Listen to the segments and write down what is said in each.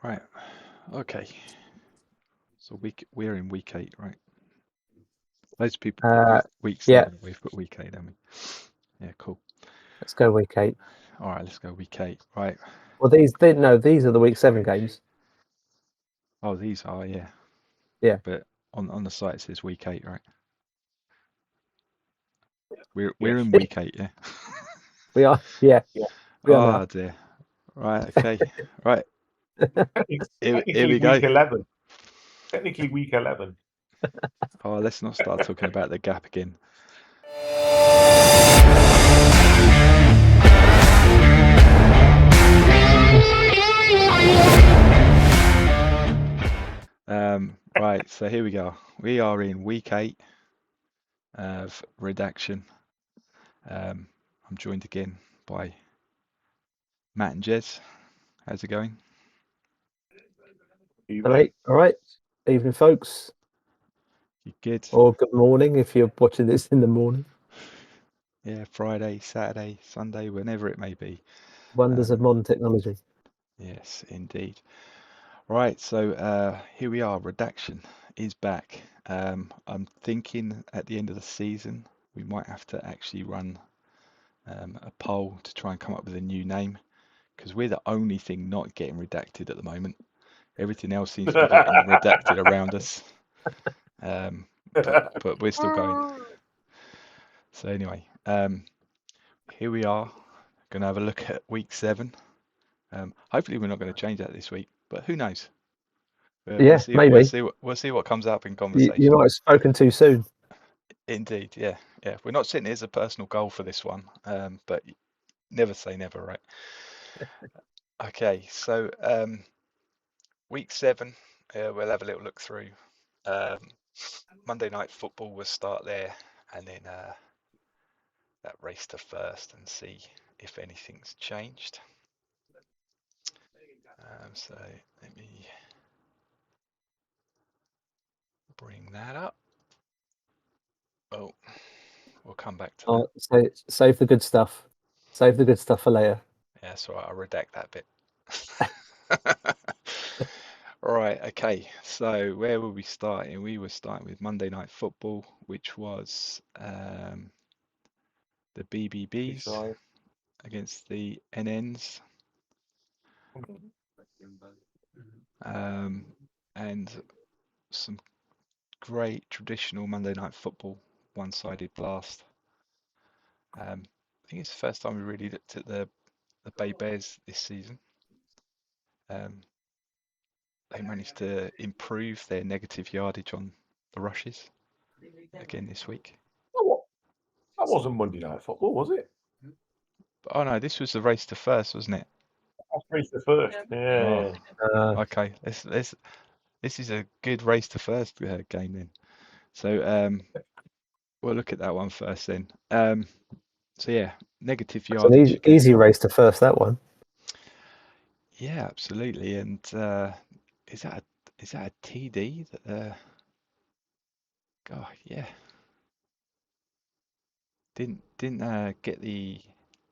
Right. Okay. So we're in week 8, right? Loads of people put week Yeah. 7. We've put week 8, haven't we? Yeah, cool. Let's go week 8. All right, let's go week 8. Right. Well, these are the week 7 games. Oh, these are, yeah. Yeah. But on the site it says week 8, right? We're Yes. in week 8, yeah. We are. Yeah. We are Oh now. dear. Right. Okay. Right. Here Technically we go. week 11. Technically week 11. Oh, let's not start talking about the gap again. Right, so here we go. We are in week 8 of Redaction. I'm joined again by Matt and Jez. How's it going? All right. Evening, folks. You good? Or good morning if you're watching this in the morning. Yeah, Friday, Saturday, Sunday, whenever it may be. Wonders of modern technology. Yes, indeed. Right, so here we are. Redaction is back. I'm thinking at the end of the season we might have to actually run a poll to try and come up with a new name, because we're the only thing not getting redacted at the moment. Everything else seems to be getting redacted around us, but we're still going. So anyway, here we are. Going to have a look at week 7. Hopefully we're not going to change that this week, but who knows? Yeah, maybe. We'll see what comes up in conversation. You might have spoken too soon. Indeed, yeah. We're not sitting here as a personal goal for this one, but never say never, right? Okay, so week 7, we'll have a little look through. Monday Night Football will start there, and then that race to first, and see if anything's changed. So let me bring that up. Oh, we'll come back to that. Save the good stuff. Save the good stuff for later. Yeah, that's all right. I'll redact that bit. Right, okay. So where were we starting? We were starting with Monday Night Football, which was the BBBs against the NNs. And some great traditional Monday Night Football, one-sided blast. I think it's the first time we really looked at the Bay Bears this season. They managed to improve their negative yardage on the rushes again this week. That wasn't Monday Night Football, was it? Oh no, this was the race to first, wasn't it? Race to first. Yeah. Oh, okay. This is a good race to first game then. So we'll look at that one first then. So yeah, negative yardage. It's an easy race to first, that one. Yeah, absolutely. And is that a TD that God, yeah. Didn't get the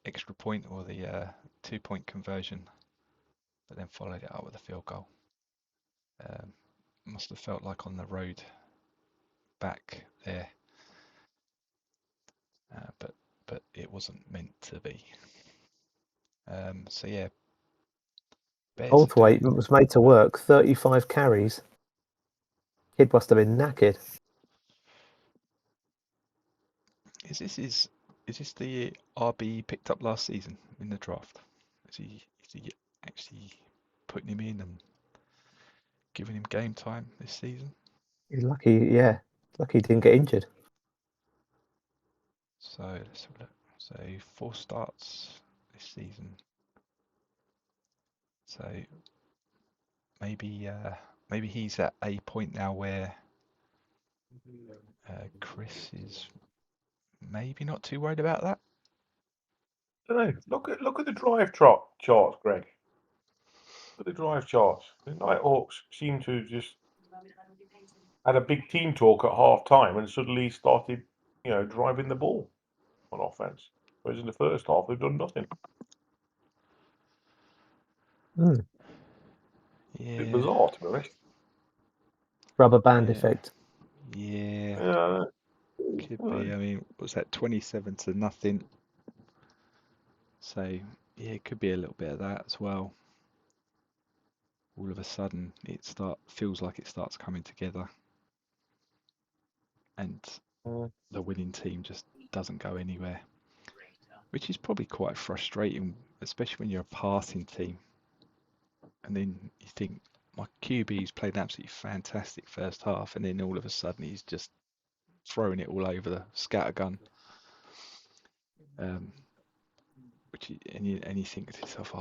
extra point or the 2-point conversion, but then followed it up with a field goal. Must have felt like on the road back there, but it wasn't meant to be. So yeah, Holthwaite was made to work 35 carries. Kid must have been knackered. Is this the RB picked up last season in the draft? Is he actually putting him in and giving him game time this season? He's lucky, yeah. Lucky he didn't get injured. So let's have a look. So 4 starts this season. So maybe he's at a point now where Chris is maybe not too worried about that. I don't know. Look at the drive charts, Greg. Look at the drive charts. The Nighthawks seem to just had a big team talk at half time and suddenly started, driving the ball on offense. Whereas in the first half they've done nothing. bit Yeah, bizarre, to be honest. Rubber band yeah, effect. yeah. Yeah. Could be. I mean, was that 27-0? So yeah, it could be a little bit of that as well. All of a sudden, feels like it starts coming together, and the winning team just doesn't go anywhere, which is probably quite frustrating, especially when you're a passing team. And then you think, my QB's played an absolutely fantastic first half, and then all of a sudden he's just throwing it all over the scattergun. And you think to yourself,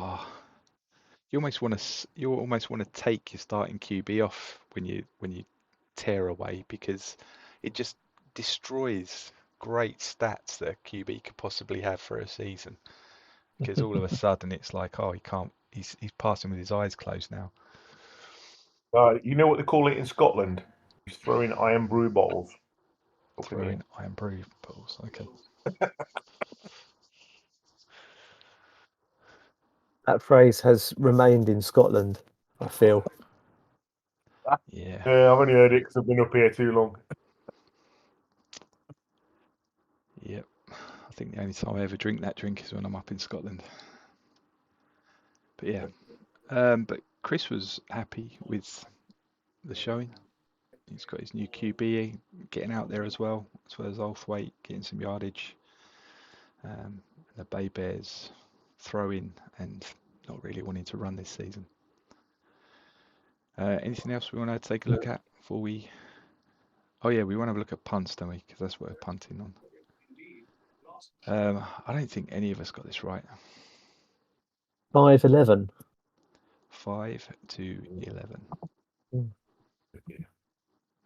you almost want to take your starting QB off when you tear away, because it just destroys great stats that a QB could possibly have for a season. Because all of a sudden it's like, he can't. He's passing with his eyes closed now. You know what they call it in Scotland? He's throwing iron brew bottles. Throwing iron brew balls. Okay. That phrase has remained in Scotland, I feel. Yeah. Yeah, I've only heard it because I've been up here too long. Yep. I think the only time I ever drink that drink is when I'm up in Scotland. But yeah. But Chris was happy with the showing. He's got his new QB getting out there as well as Althwaite getting some yardage. The Bay Bears throwing and not really wanting to run this season. Anything else we want to take a look at before we? Oh yeah, we want to have a look at punts, don't we? Because that's what we're punting on. I don't think any of us got this right. 5-11. 5-11. Mm.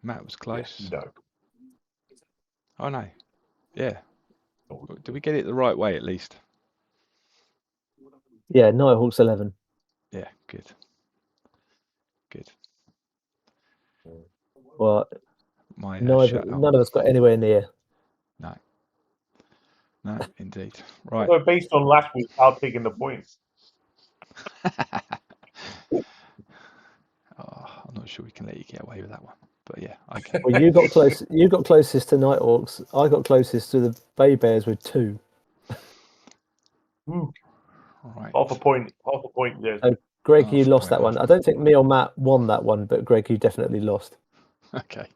Matt was close. No. Oh no. Yeah. Did we get it the right way at least? Yeah, Nighthawks 11. Yeah, good. Good. Well, My none of us got anywhere near. No. No, indeed. Right. Although based on last week, I'll taking the point. I'm not sure we can let you get away with that one, but yeah, okay. Well, you got close. You got closest to Nighthawks. I got closest to the Bay Bears with 2. Right. Half a point, yeah. So, Greg, Half you a lost point that one. off. I don't think me or Matt won that one, but Greg, you definitely lost. Okay.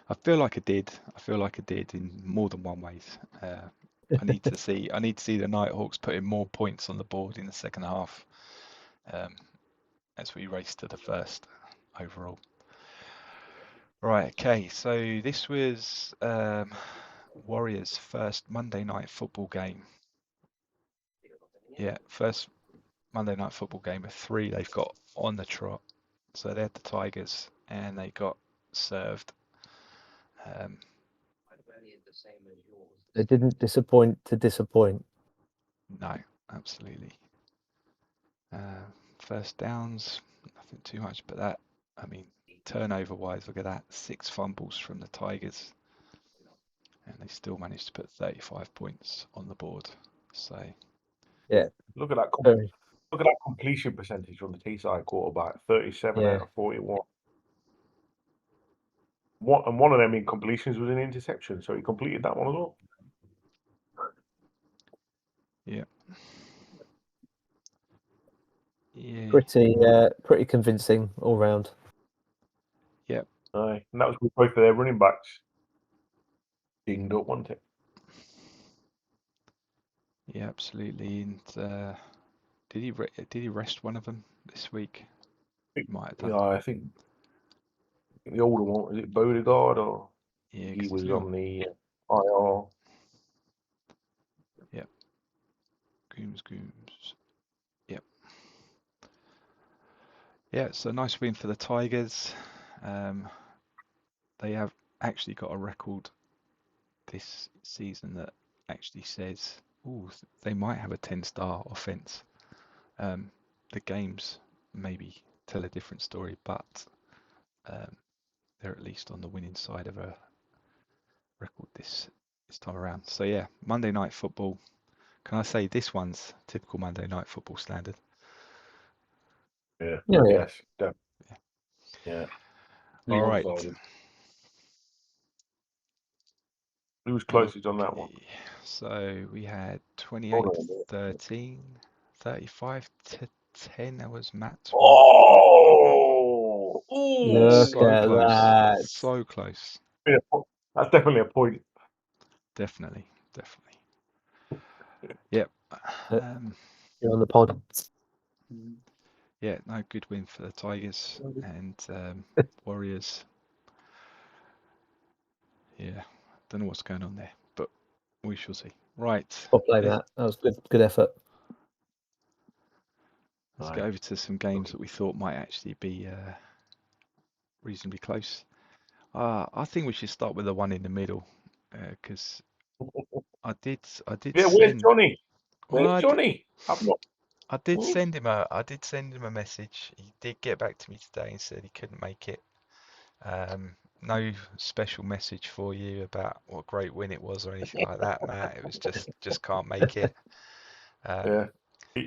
I feel like I did. In more than one ways. I need to see the Nighthawks putting more points on the board in the second half, as we race to the first overall. Right. Okay. So this was Warriors' first Monday night football game. Yeah, first Monday night football game of 3 they've got on the trot. So they had the Tigers and they got served. They didn't disappoint to disappoint. No, absolutely. First downs, nothing too much, but that, I mean, turnover wise, look at that, 6 fumbles from the Tigers, and they still managed to put 35 points on the board. So yeah, look at that. Look at that completion percentage from the Teesside quarterback, 37 out of 41. One of them incompletions was an interception, so he completed that one as well. yeah. Yeah. Pretty convincing all round. Yep. And that was with both of their running backs dinged up, wasn't it? Yeah, absolutely. And did he rest one of them this week? He might have done. Yeah, I think the older one, is it Beauregard or Yeah, he was little... on the IR. Yep. Gooms. Yep. Yeah, it's a nice win for the Tigers. They have actually got a record this season that actually says, they might have a 10-star offense. The games maybe tell a different story, but they're at least on the winning side of a record this time around. So yeah, Monday night football. Can I say this one's typical Monday night football standard? Yeah. Yeah, yeah. Yes. Definitely. Yeah. All right. One-sided. Who was Okay. closest on that one? So we had Hold 28 on to a minute. 13, 35 to 10. That was Matt's one. Oh, Look So at close. that. So close. that's definitely a point. Definitely. Definitely. Yep. Um, You're on the pod. yeah, no, good win for the Tigers and Warriors. Yeah, don't know what's going on there, but we shall see. Right. Well played, Matt. That was good effort. Let's Right. get over to some games that we thought might actually be reasonably close. I think we should start with the one in the middle, because I did Yeah, where's send. Johnny? Well, Where's Johnny? I've not. I did send him a message. He did get back to me today and said he couldn't make it. No special message for you about what a great win it was or anything like that, Matt. It was just can't make it. Yeah.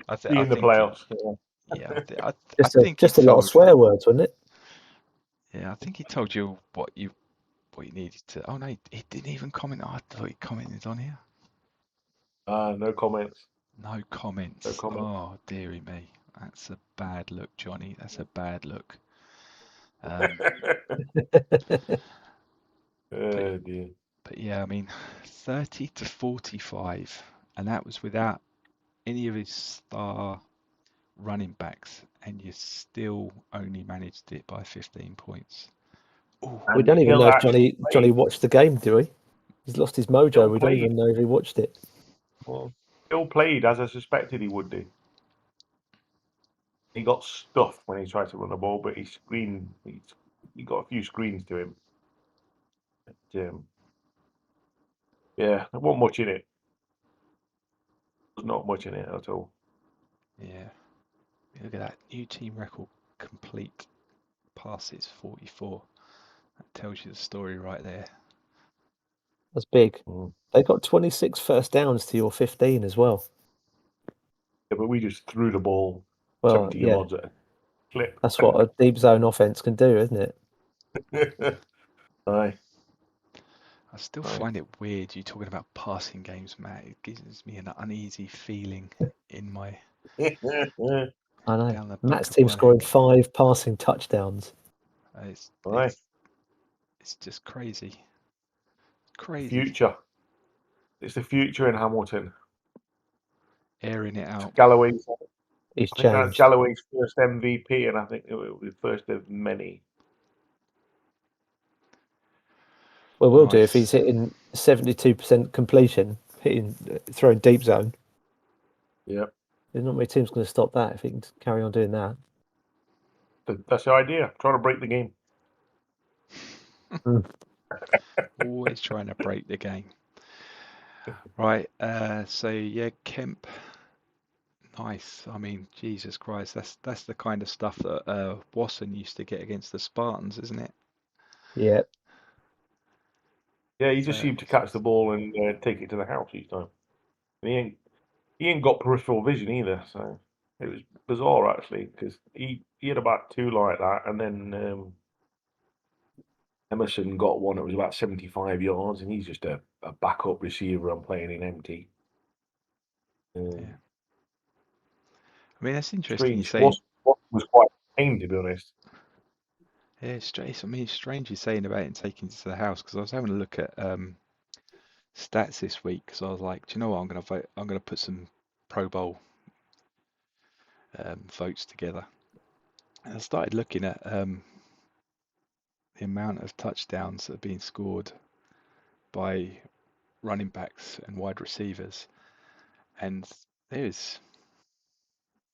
I In the think he, playoffs. yeah, I Just a think he just a lot of told, swear words, wasn't it? yeah, I think he told you what you needed to. Oh no, he didn't even comment. Oh, I thought he commented on here. No comments. No comments. No comments. Oh dearie me, that's a bad look, Johnny. That's a bad look. But Oh dear. but yeah, I mean, 30 to 45, and that was without any of his star running backs, and you still only managed it by 15 points. Ooh, We And don't even Hill know if actually Johnny played. watched the game, do we? He's lost his mojo. Hill We don't played. even know if he watched it. Well, Hill played as I suspected he would do. He got stuffed when he tried to run the ball, but he screened. He got a few screens to him. But, yeah, there wasn't much in it. There's not much in it at all. yeah. Look at that new team record complete passes 44. That tells you the story right there. That's big. Mm. They got 26 first downs to your 15 as well. Yeah, but we just threw the ball Well, 70 yeah, yards at a clip. that's what a deep zone offense can do, isn't it? Aye. I still Aye. find it weird you talking about passing games, Matt. It gives me an uneasy feeling in my I know. down the Matt's back of team my scoring neck. 5 passing touchdowns. It's Aye. it's just crazy, The crazy, future. It's the future in Hamilton. airing it out. Galloway's. He's I think that's changed. Galloway's first MVP, and I think it will be the first of many. Well, we'll do if Nice. he's hitting 72% completion, throwing deep zone. Yeah, There's not many teams going to stop that if he can carry on doing that. that's the idea. Trying to break the game. Always trying to break the game. Right. So yeah, Kemp. Nice. I mean, Jesus Christ, that's the kind of stuff that Wasson used to get against the Spartans, isn't it? Yeah. Yeah, he just So seemed to catch the ball and take it to the house each time. And he ain't got peripheral vision either, so it was bizarre actually because he had about two like that, and then Emerson got one that was about 75 yards, and he's just a backup receiver. I'm playing in empty. yeah. I mean, that's interesting. You Strange. say, What was quite pain to be honest. yeah, it's strange. I mean, it's strange you're saying about it taking it to the house because I was having a look at stats this week because I was like, do you know what? I'm gonna vote. I'm gonna put some Pro Bowl votes together. And I started looking at the amount of touchdowns that are being scored by running backs and wide receivers, and there's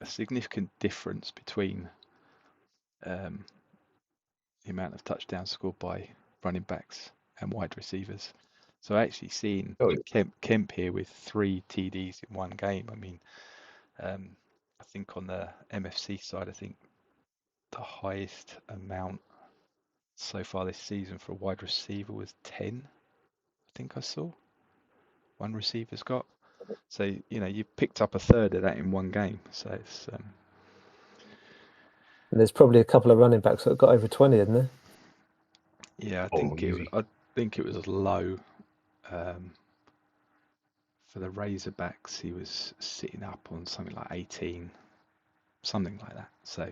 a significant difference between um, the amount of touchdowns scored by running backs and wide receivers. So actually seeing Oh, Kemp here with 3 TDs in one game. I mean, I think on the MFC side, I think the highest amount so far this season for a wide receiver was 10. I think I saw one receiver's got. So you picked up a third of that in one game. So it's And there's probably a couple of running backs that got over 20, isn't there? Yeah, easy. I think it was low. For the Razorbacks, he was sitting up on something like 18, something like that. So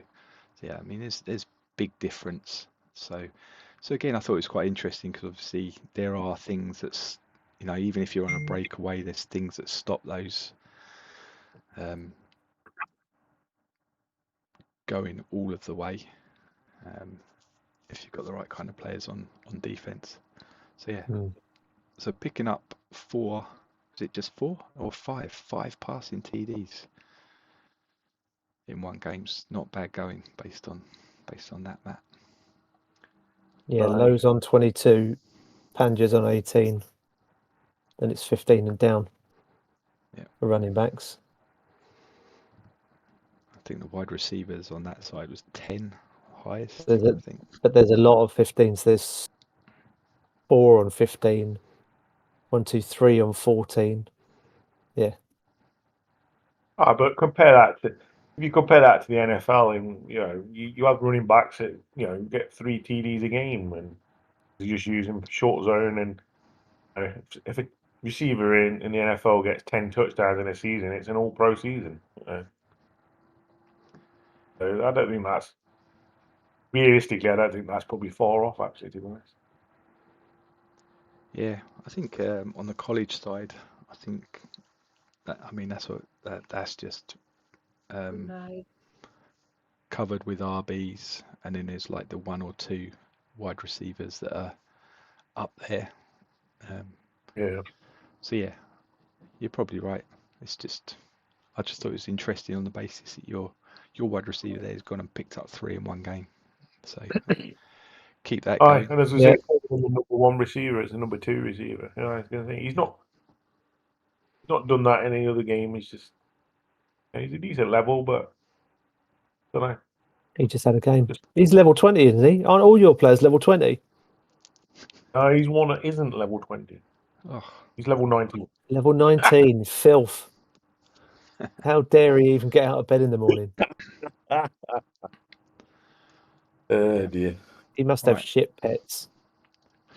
yeah, I mean, there's big difference. So again, I thought it was quite interesting because obviously there are things that's, even if you're on a breakaway, there's things that stop those going all of the way if you've got the right kind of players on defense. So yeah, so picking up 4, is it just 4 or 5? 5 passing TDs in one game's not bad going based on that, Matt. Yeah, Lowe's on 22, Panja's on 18. Then it's 15 and down for running backs. I think the wide receivers on that side was 10 highest, I think. But there's a lot of 15s. There's 4 on 15, 1, 2, 3 on 14. Yeah. But compare that to, if you compare that to the NFL, and you have running backs that get 3 TDs a game, and you just use them for short zone. And if a receiver in the NFL gets 10 touchdowns in a season, it's an all-pro season. So I don't think that's realistically. I don't think that's probably far off, actually, to be honest. Yeah, I think on the college side, I think that, I mean, that's just covered with RBs, and then there's like the 1 or 2 wide receivers that are up there. Yeah. So yeah, you're probably right. It's just, I just thought it was interesting on the basis that your wide receiver there has gone and picked up 3 in one game. So keep that going. And as I say, the number 1 receiver, it's the number 2 receiver. I was going to say he's not done that in any other game. He's just he's a decent level, but I don't know. He just had a game. He's level 20, isn't he? Aren't all your players level 20? He's one that isn't level 20. Oh. He's level 19. Level 19, filth. How dare he even get out of bed in the morning? Oh dear. He must have shit pets.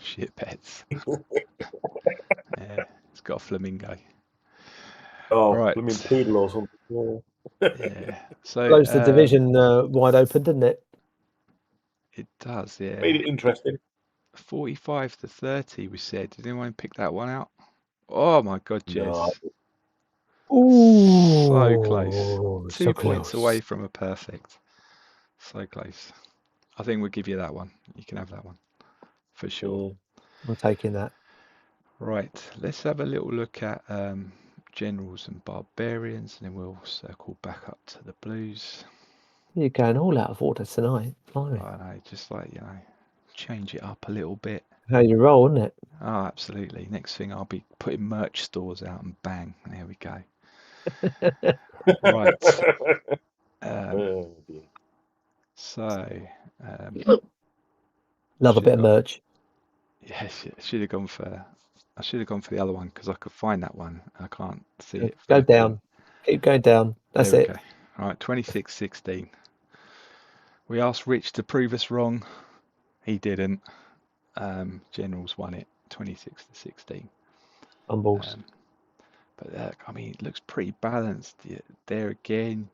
Shit pets. Yeah, it's got a flamingo. Oh, right. I mean poodle or something. Yeah. So closed the division wide open, didn't it? It does, yeah. Made it interesting. 45 to 30, we said. Did anyone pick that one out? Oh my God, Jez. Ooh, so close. 2 so points close. away from a perfect. So close. I think we'll give you that one. You can have that one for sure. I'm taking that. Right, let's have a little look at generals and barbarians, and then we'll circle back up to the blues. You're going all out of order tonight. Blimey. I know, just like, change it up a little bit. How you roll, isn't it? Oh, absolutely. Next thing I'll be putting merch stores out and bang, there we go. Right. So, love a bit of merch. Yeah, I should have gone for the other one because I could find that one. I can't see it. Go down. Keep going down. That's it. Okay. All right, 26-16. We asked Rich to prove us wrong. He didn't. Generals won it 26-16. Fumbles. But I mean, it looks pretty balanced there again.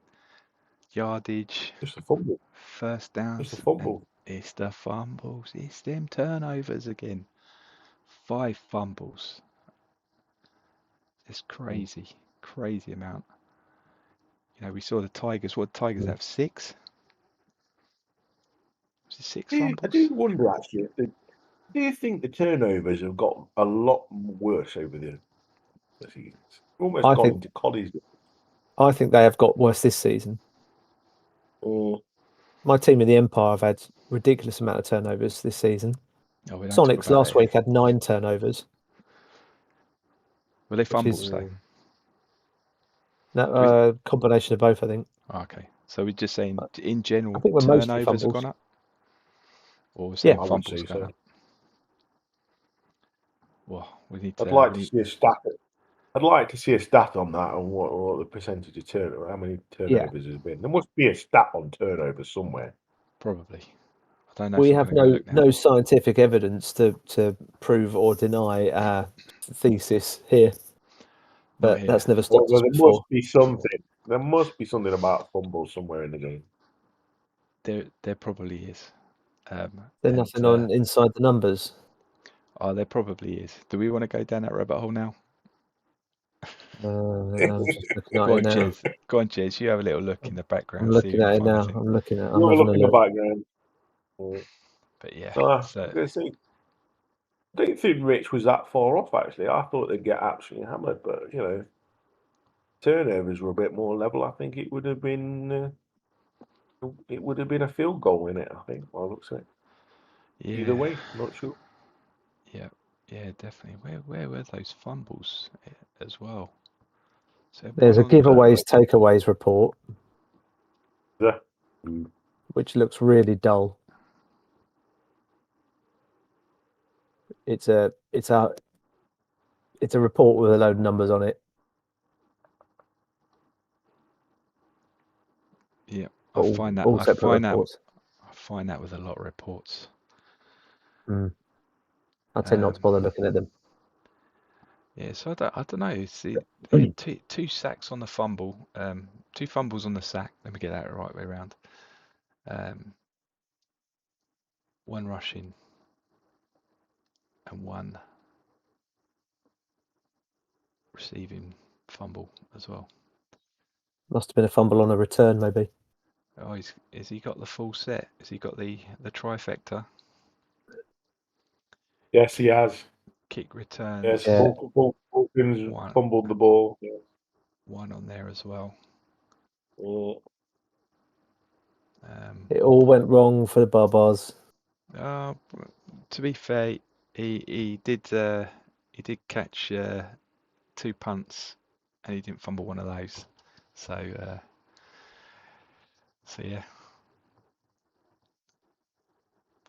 Yardage. Just a fumble. First downs. Just a fumble. It's the fumbles. It's them turnovers again. 5 fumbles. It's crazy. Crazy amount. We saw the Tigers. What Tigers have? 6? Was it 6 fumbles? I do wonder actually. Do you think the turnovers have got a lot worse over the seasons? Almost gone into college. I think they have got worse this season. My team in the Empire have had ridiculous amount of turnovers this season. Sonics last week had 9 turnovers. Were they fumbles though? No, combination of both, I think. Okay, so we're just saying in general, I think we're turnovers have gone up, or we're saying fumbles gone up. Well, we need to. I'd like to see a stat. I'd like to see a stat on that, on what the percentage of turnover, how many turnovers has been. There must be a stat on turnovers somewhere. Probably. I don't know. We if I'm have gonna go look now. no scientific evidence to prove or deny our thesis here, but here. that's never stopped us there before. must be something. There must be something about fumbles somewhere in the game. There probably is. There's nothing on inside the numbers. Oh, there probably is. Do we want to go down that rabbit hole now? I'm just looking at Go it on, now. Jez. Go on, Jez. You have a little look in the background. I'm See if looking you at can it find now. anything. I'm looking at. I'm You'll having look a in the look. background. But yeah, I don't think Rich was that far off, actually. I thought they'd get absolutely hammered, but, turnovers were a bit more level. I think it would have been a field goal in it, I think, by the looks of it. yeah, Either way, not sure. yeah, definitely. Where were those fumbles as well? So There's a giveaways takeaways report, Yeah. which looks really dull. It's a report with a load of numbers on it. Yeah, All separate reports. I find that with a lot of reports. I tend not to bother looking at them. Yeah, so I don't know. See, two sacks on the fumble, 2 fumbles on the sack. Let me get that the right way around. 1 rushing and 1 receiving fumble as well. Must have been a fumble on a return, maybe. Oh, has he got the full set? Has he got the trifecta? Yes, he has. Kick returns. Yes, Yeah. Hawkins fumbled the ball. Yeah. 1 on there as well. It all went wrong for the Barbars. To be fair, he did catch 2 punts, and he didn't fumble one of those. So yeah,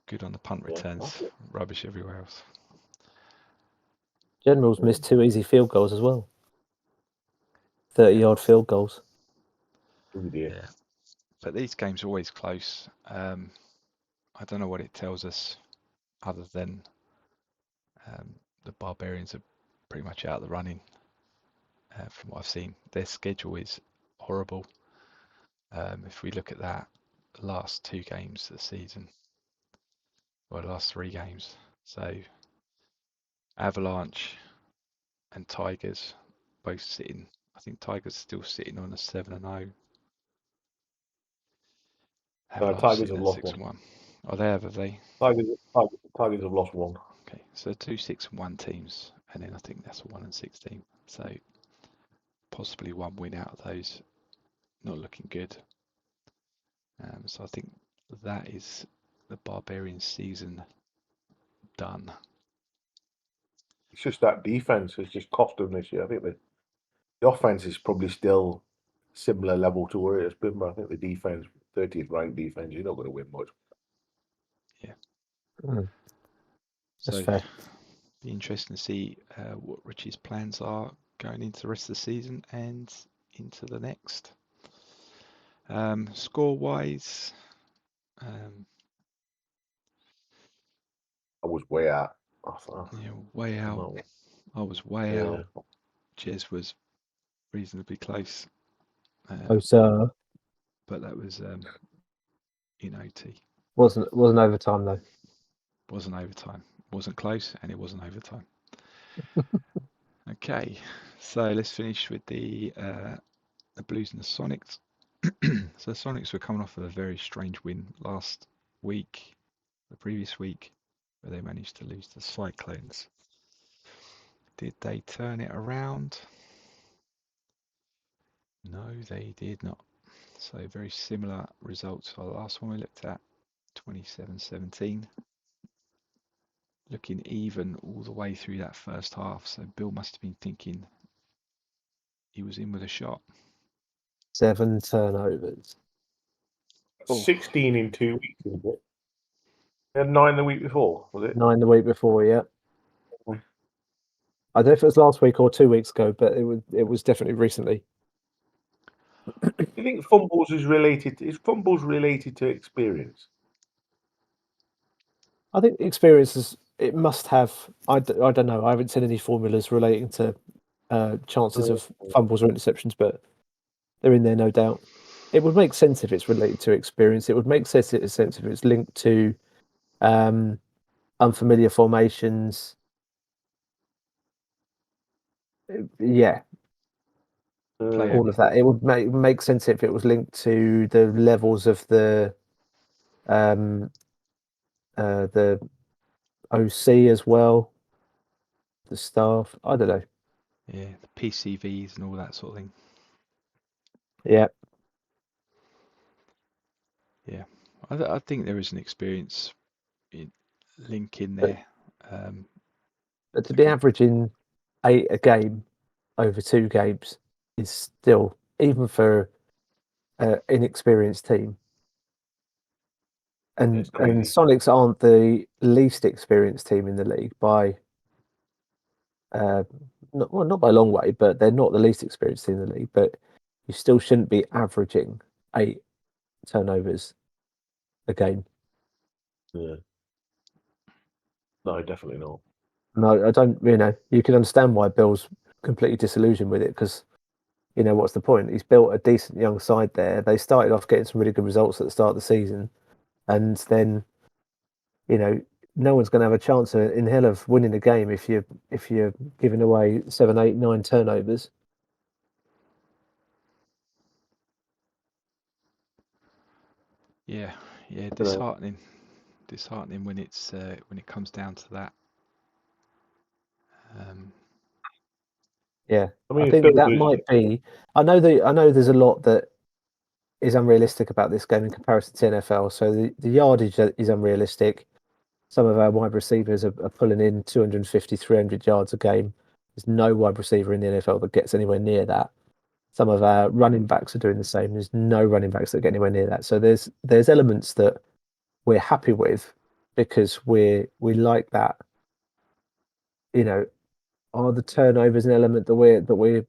good on the punt returns. Rubbish everywhere else. Generals missed 2 easy field goals as well. 30-yard field goals. Yeah, but these games are always close. I don't know what it tells us, other than the Barbarians are pretty much out of the running. From what I've seen, their schedule is horrible. If we look at that, the last 2 games of the season, or the last 3 games, so Avalanche and Tigers both sitting. I think Tigers still sitting on a 7-0. Tigers have lost 6-1. Oh, they have they? Tigers have lost 1. Okay, so 2 6-1 teams, and then I think that's a 1-6 team. So possibly 1 win out of those. Not looking good. So I think that is the Barbarian season done. It's just that defense has just cost them this year. I think the offense is probably still similar level to where it's been, but I think the defense, 30th ranked defense, you're not going to win much. Yeah. That's fair. Be interesting to see what Richie's plans are going into the rest of the season and into the next. Score-wise, I was way out. way out. I was way out. Jez was reasonably close. Sir. But that was in OT. Wasn't overtime though. Wasn't overtime. Wasn't close, and it wasn't overtime. Okay, so let's finish with the Blues and the Sonics. So the Sonics were coming off of a very strange win last week, the previous week, where they managed to lose to Cyclones. Did they turn it around? No, they did not. So very similar results to the last one we looked at, 27-17. Looking even all the way through that first half. So Bill must have been thinking he was in with a shot. 7 turnovers. 16 in 2 weeks, isn't it? They had 9 the week before, was it? 9 the week before, yeah. I don't know if it was last week or 2 weeks ago, but it was definitely recently. Do you think fumbles is related to experience? I think experiences, it must have. I don't know. I haven't seen any formulas relating to chances of fumbles or interceptions, but they're in there, no doubt. It would make sense if it's related to experience. It would make sense if it's linked to unfamiliar formations. Yeah, all of that. It would make sense if it was linked to the levels of the OC as well, the staff. I don't know. Yeah, the PCVs and all that sort of thing. Yeah. Yeah, I think there is an experience link in there. But to be averaging 8 a game over 2 games is still, even for an inexperienced team. And Sonics aren't the least experienced team in the league by, not by a long way, but they're not the least experienced team in the league. But you still shouldn't be averaging 8 turnovers a game. Yeah. No, definitely not. No, I don't. You can understand why Bill's completely disillusioned with it because, what's the point? He's built a decent young side there. They started off getting some really good results at the start of the season, and then, no one's going to have a chance in hell of winning a game if you're giving away 7, 8, 9 turnovers. Yeah, disheartening when it comes down to that. Yeah, I think that might be. I know there's a lot that is unrealistic about this game in comparison to NFL. So the yardage is unrealistic. Some of our wide receivers are pulling in 250, 300 yards a game. There's no wide receiver in the NFL that gets anywhere near that. Some of our running backs are doing the same. There's no running backs that get anywhere near that. So there's elements that we're happy with because we like that. Are the turnovers an element that we're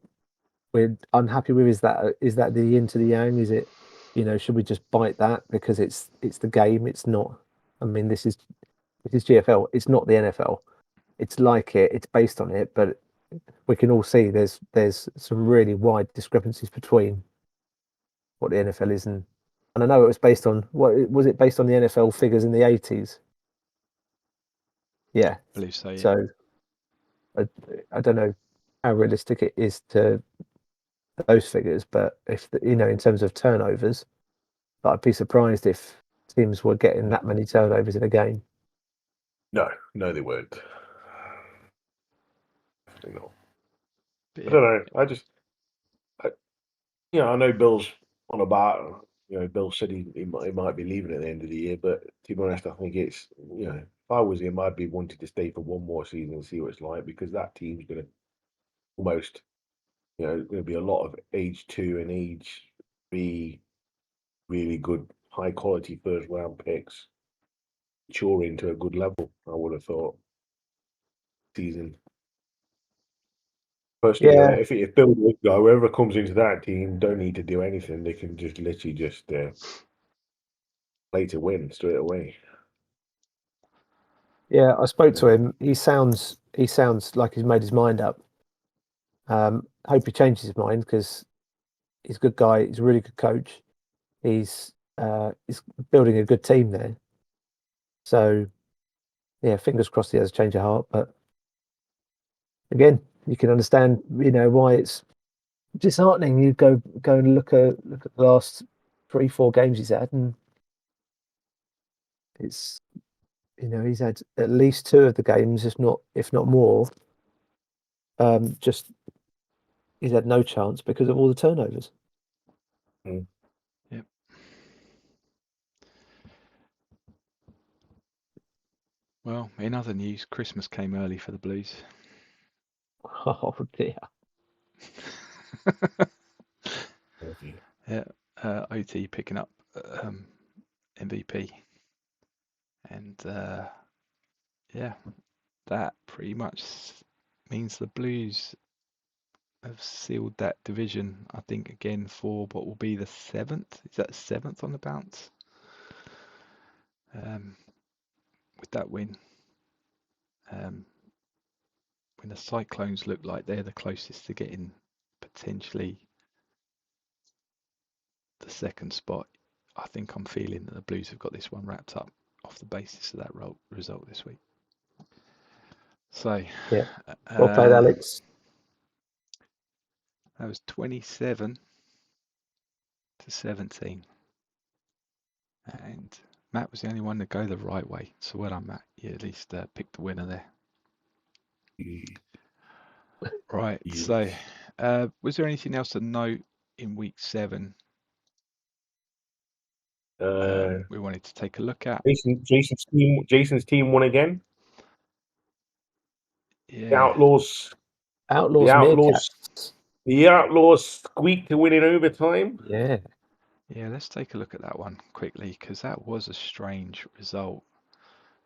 unhappy with? Is that the yin to the yang? Is it, should we just bite that because it's the game? It's not. I mean, this is GFL. It's not the NFL. It's like it. It's based on it, but we can all see there's some really wide discrepancies between what the NFL is and I know it was based on what was it based on the NFL figures in the 80s? Yeah, I believe so. Yeah. So I don't know how realistic it is to those figures, but if in terms of turnovers, I'd be surprised if teams were getting that many turnovers in a game. No, they weren't. Definitely not. But I don't know. I know Bill's on about. Bill said he might be leaving at the end of the year, but to be honest, I think it's if I was him, I'd be wanting to stay for one more season and see what it's like because that team's going to almost going to be a lot of age 2 and age 3 really good high quality first round picks maturing to a good level. I would have thought season. Personally, Yeah, if Bill would go, whoever comes into that team don't need to do anything. They can just literally just play to win straight away. Yeah, I spoke to him. He sounds like he's made his mind up. Hope he changes his mind because he's a good guy. He's a really good coach. He's building a good team there. So yeah, fingers crossed he has a change of heart. But again, you can understand, why it's disheartening. You go and look at the last 3, 4 games he's had, and it's he's had at least 2 of the games, if not more. Just he's had no chance because of all the turnovers. Mm. Yep. Well, in other news, Christmas came early for the Blues. Oh dear. Yeah, OT picking up MVP, and yeah, that pretty much means the Blues have sealed that division. I think again for what will be the 7th. Is that 7th on the bounce? with that win. When the Cyclones look like they're the closest to getting potentially the second spot, I think I'm feeling that the Blues have got this one wrapped up off the basis of that result this week. So, Yeah. Well played, Alex. That was 27 to 17. And Matt was the only one to go the right way. So well done, Matt. You at least picked the winner there. Right. Yes. So, was there anything else to note in week 7 we wanted to take a look at? Jason's team won again. Yeah. The Outlaws. Meerkats. The Outlaws squeaked to win in overtime. Yeah. Yeah, let's take a look at that one quickly, because that was a strange result.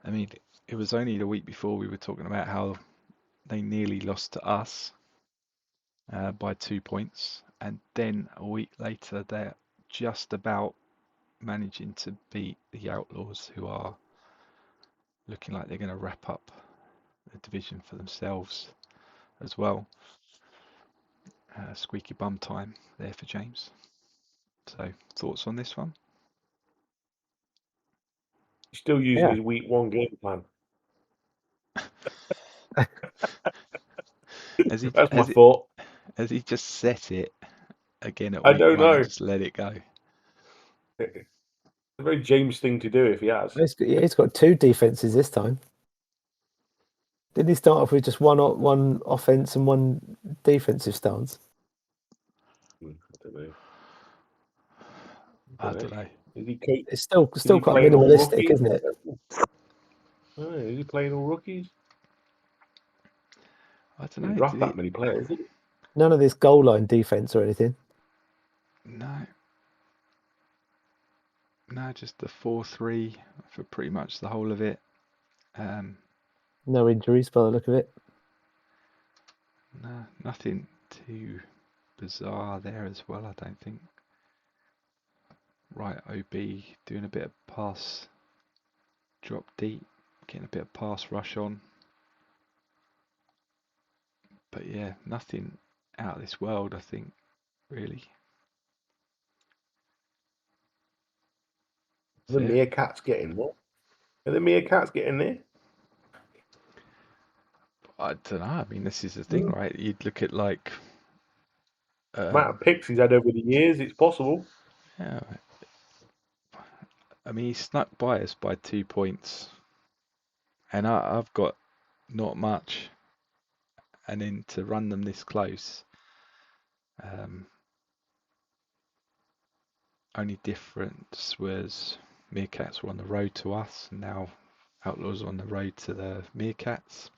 I mean, it was only the week before we were talking about how they nearly lost to us by 2 points, and then a week later they're just about managing to beat the Outlaws, who are looking like they're going to wrap up the division for themselves as well. Squeaky bum time there for James. So, thoughts on this one? Still using his week 1 game plan. That's my thought. Has he just set it again at I week don't 1 know. and just let it go? It's a very James thing to do if he has. He's got 2 defenses this time. Didn't he start off with just one offense and 1 defensive stance? I don't know. Is he It's still quite minimalistic, isn't it? Is he playing all rookies? I don't He know. draft that many players, did he? None of this goal line defense or anything. No, just the 4-3 for pretty much the whole of it. No injuries by the look of it. No, nothing too bizarre there as well, I don't think. Right, OB doing a bit of pass drop deep, getting a bit of pass rush on. But yeah, nothing out of this world, I think, really. The Meerkats getting what? Are the Meerkats getting there? I don't know. I mean, this is the thing, right? You'd look at like amount of picks he's had over the years, it's possible. Yeah. I mean, he snuck by us by 2 points, and I've got not much, and then to run them this close. Only difference was Meerkats were on the road to us, and now Outlaws are on the road to the Meerkats.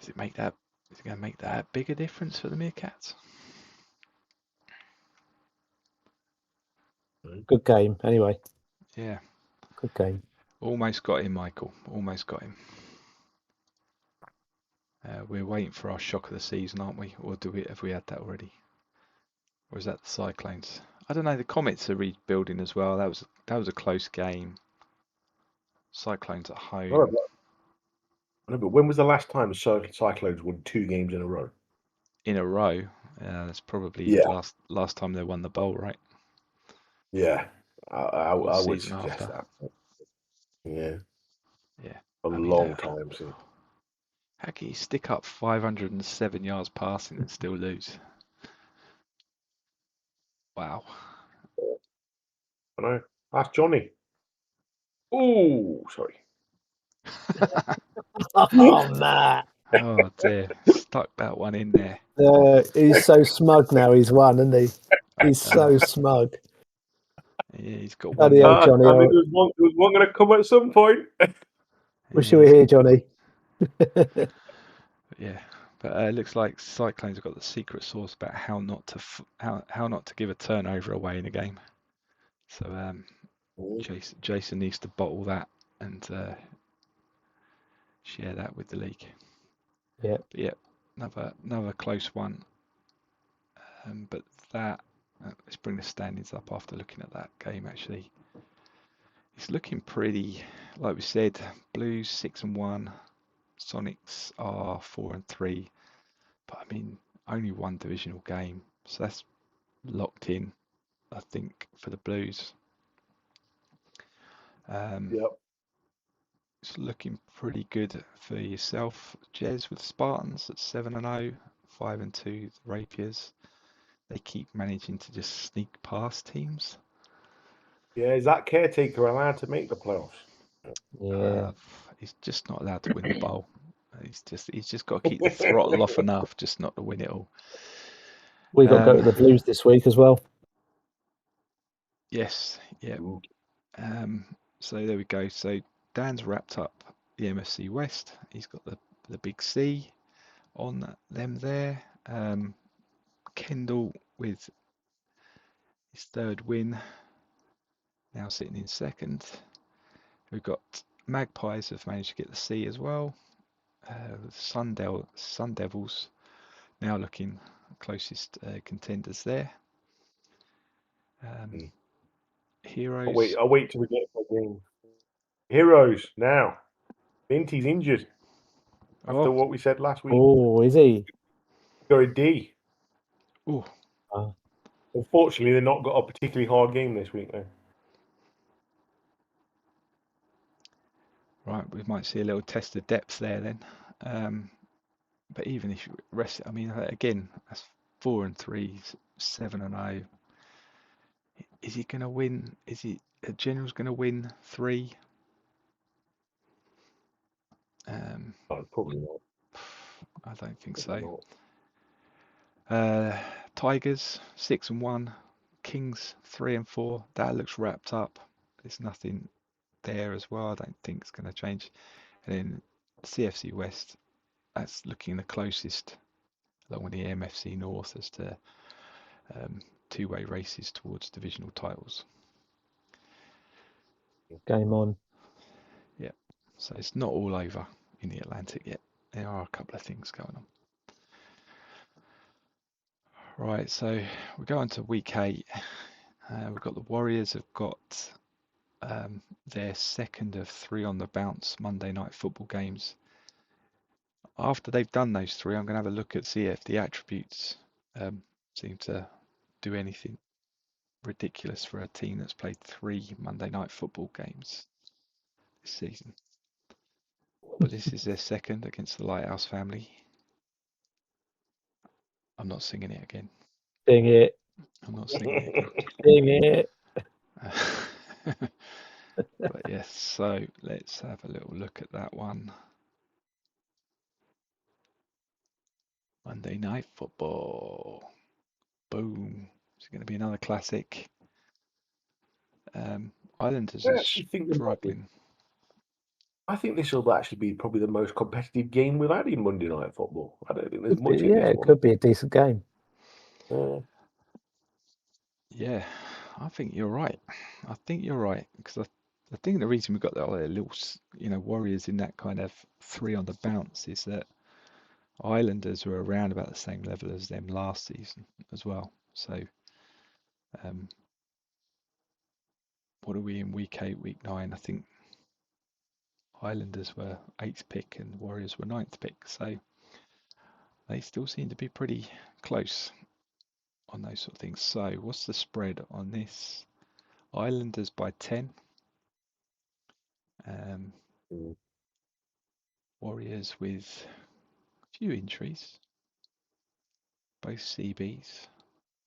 Is it going to make that bigger difference for the Meerkats? Good game, anyway. Yeah. Good game. Almost got him, Michael. Almost got him. We're waiting for our shock of the season, aren't we? Or have we had that already? Or is that the Cyclones? I don't know. The Comets are rebuilding as well. That was a close game. Cyclones at home. No, but when was the last time the Cyclones won 2 games in a row? In a row. That's probably last time they won the bowl, right? Yeah, I would season suggest after. that. Yeah. Yeah. A long time since. How can you stick up 507 yards passing and still lose? Wow. I know. Ask Johnny. Oh, sorry. Oh, Matt. Oh dear. Stuck that one in there. He's so smug now he's won, isn't he? He's so smug. Yeah, he's got Bloody one. hell, Johnny. There was one going to come at some point. Wish you were here, Johnny. Yeah, but it looks like Cyclones have got the secret sauce about how not to give a turnover away in a game. So Jason needs to bottle that and share that with the league. Yeah. But yeah, another close one. But that let's bring the standings up after looking at that game. Actually, it's looking pretty, like we said, Blues 6-1, Sonics are 4-3. But I mean, only one divisional game, so that's locked in, I think, for the Blues. Yep. It's looking pretty good for yourself, Jez, with Spartans at 7-0, 5-2, the Rapiers. They keep managing to just sneak past teams. Yeah, is that caretaker allowed to make the playoffs? Yeah. He's just not allowed to win the bowl. He's just got to keep the throttle off enough, just not to win it all. We got to go to the Blues this week as well. Yes, yeah. Ooh. So there we go. So Dan's wrapped up the MFC West. He's got the big C on them there. Kendall with his third win, now sitting in second. We've got Magpies have managed to get the C as well. Sun Devils now looking closest contenders there. Heroes. I'll wait till we get to the game. Heroes now. Vinty's injured after what we said last week. Oh, is he? Going D. Oh, Unfortunately, they've not got a particularly hard game this week, though. right, we might see a little test of depth there then. But even if you rest, I mean, again, that's 4-3, 7-0. Is he going to win? Is he a general's going to win 3? Probably not. I don't think Probably so. Tigers 6-1, Kings 3-4. That looks wrapped up. There's nothing there as well. I don't think it's going to change. And then CFC West, that's looking the closest along with the MFC North as to two-way races towards divisional titles. Game on. Yeah, so it's not all over in the Atlantic yet. There are a couple of things going on. Right, so we go on to week 8. We've got the Warriors have got their second of 3 on the bounce Monday night football games. After they've done those 3, I'm going to have a look at see if the attributes seem to do anything ridiculous for a team that's played 3 Monday night football games this season. But this is their second against the Lighthouse family. I'm not singing it again. Ding it. I'm not singing it again. Ding it. But yes, so let's have a little look at that one. Monday night football. Boom. It's going to be another classic. Islanders are struggling. I think this will actually be probably the most competitive game we've had in Monday Night Football. I don't think there's much in this one. It could be a decent game. Yeah, I think you're right. Because I think the reason we've got the little, Warriors in that kind of 3 on the bounce is that Islanders were around about the same level as them last season as well. So, what are we in week 8, week 9? I think Islanders were 8th pick and Warriors were 9th pick. So they still seem to be pretty close on those sort of things. So what's the spread on this? Islanders by 10. Warriors with a few injuries. Both CBs.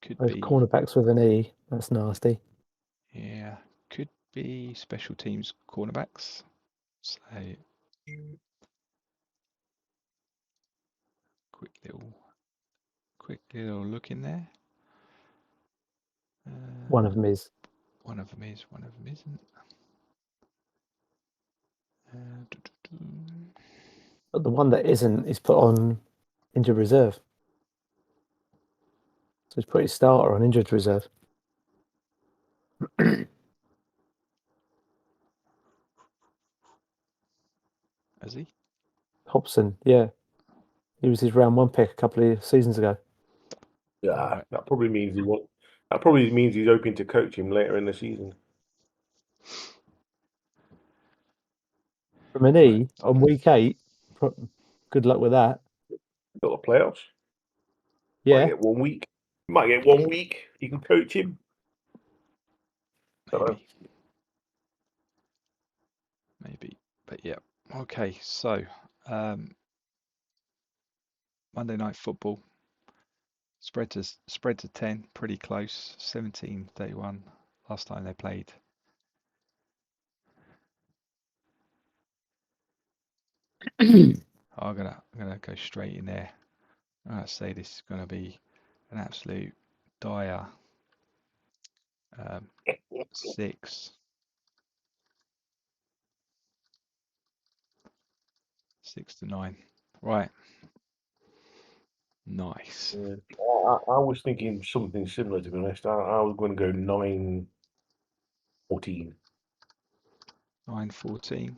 Could Those be cornerbacks with an E. That's nasty. Yeah, could be special teams cornerbacks. So quick little look in there. One of them is. One of them is, one of them isn't. But the one that isn't is put on injured reserve. So he's put his starter on injured reserve. Has he? Hobson, yeah. He was his round 1 pick a couple of seasons ago. Yeah, right. That probably means he's hoping to coach him later in the season. from an E on week 8. Good luck with that. Got the playoffs. Might Yeah. get 1 week. Might get 1 week. You can coach him. Maybe. Maybe. But yeah. Okay, so Monday Night Football. Spread to 10, pretty close. 17-31 last time they played. I'm gonna go straight in there. I say this is gonna be an absolute dire 6 to 9. Right. Nice. Yeah. I was thinking something similar, to be honest. I was going to go 9-14. 9-14.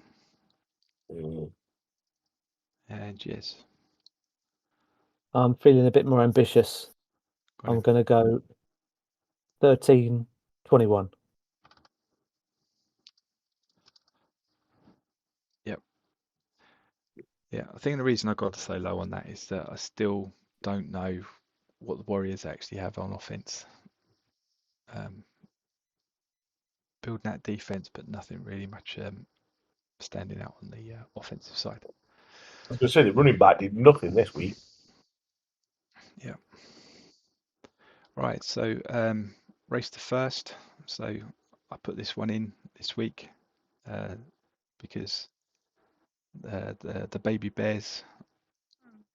Mm. And yes. I'm feeling a bit more ambitious. Got I'm him. going to go 13-21. Yep. Yeah, I think the reason I got so low on that is that I still don't know what the Warriors actually have on offense. Building that defense, but nothing really much standing out on the offensive side. I was going to say the running back did nothing this week. Yeah. Right, so race to first. So I put this one in this week because the Baby Bears,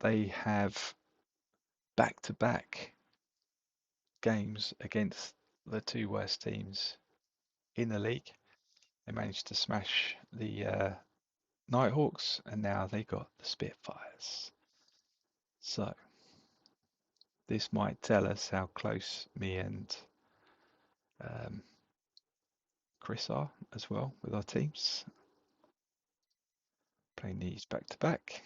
they have back-to-back games against the two worst teams in the league. They managed to smash the Nighthawks, and now they got the Spitfires. So this might tell us how close me and Chris are as well with our teams. Playing these back to back.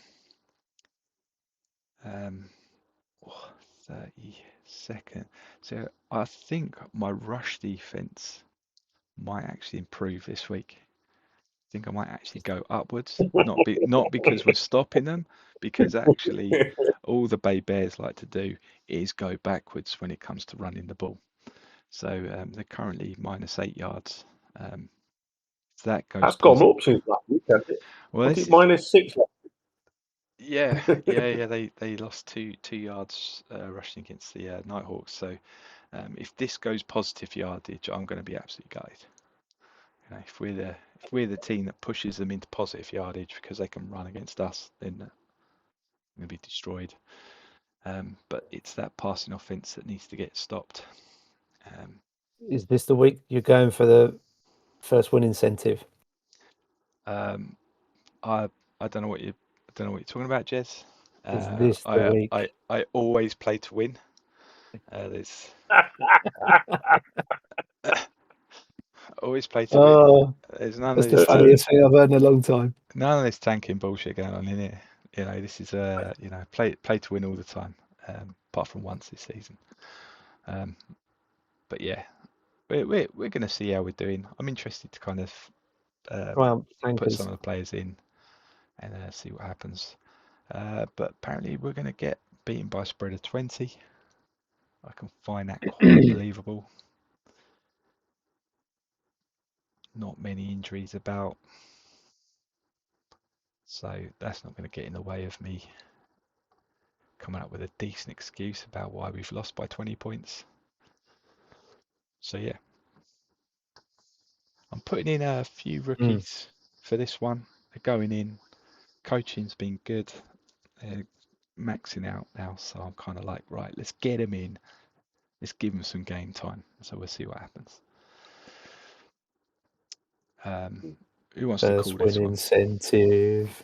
30-second. So I think my rush defense might actually improve this week. I think I might actually go upwards. Not because we're stopping them, because actually all the Bay Bears like to do is go backwards when it comes to running the ball. So they're currently -8 yards. If that goes That's gone up since last week, hasn't it? well, Was it -6? yeah. They lost two yards rushing against the Nighthawks. So if this goes positive yardage, I'm going to be absolutely gutted. You know, if we're the team that pushes them into positive yardage because they can run against us, then we're going to be destroyed. But it's that passing offense that needs to get stopped. Is this the week you're going for the first win incentive? I don't know what you're talking about, Jez. Is this the week? I always play to win. There's always play to win. Oh, There's none that's of the this funniest thing I've heard in a long time. none of this tanking bullshit going on in here. You know, this is play to win all the time, apart from once this season. But yeah, we're going to see how we're doing. I'm interested to kind of Well, put tankers. some of the players in and see what happens. But apparently we're going to get beaten by a spread of 20. I can find that quite believable. Not many injuries about, so that's not going to get in the way of me coming up with a decent excuse about why we've lost by 20 points. So yeah, I'm putting in a few rookies for this one. They're going in. Coaching's been good. They're maxing out now, so I'm kind of like, right, let's get them in. Let's give them some game time. So we'll see what happens. Who wants to call First this win one? incentive.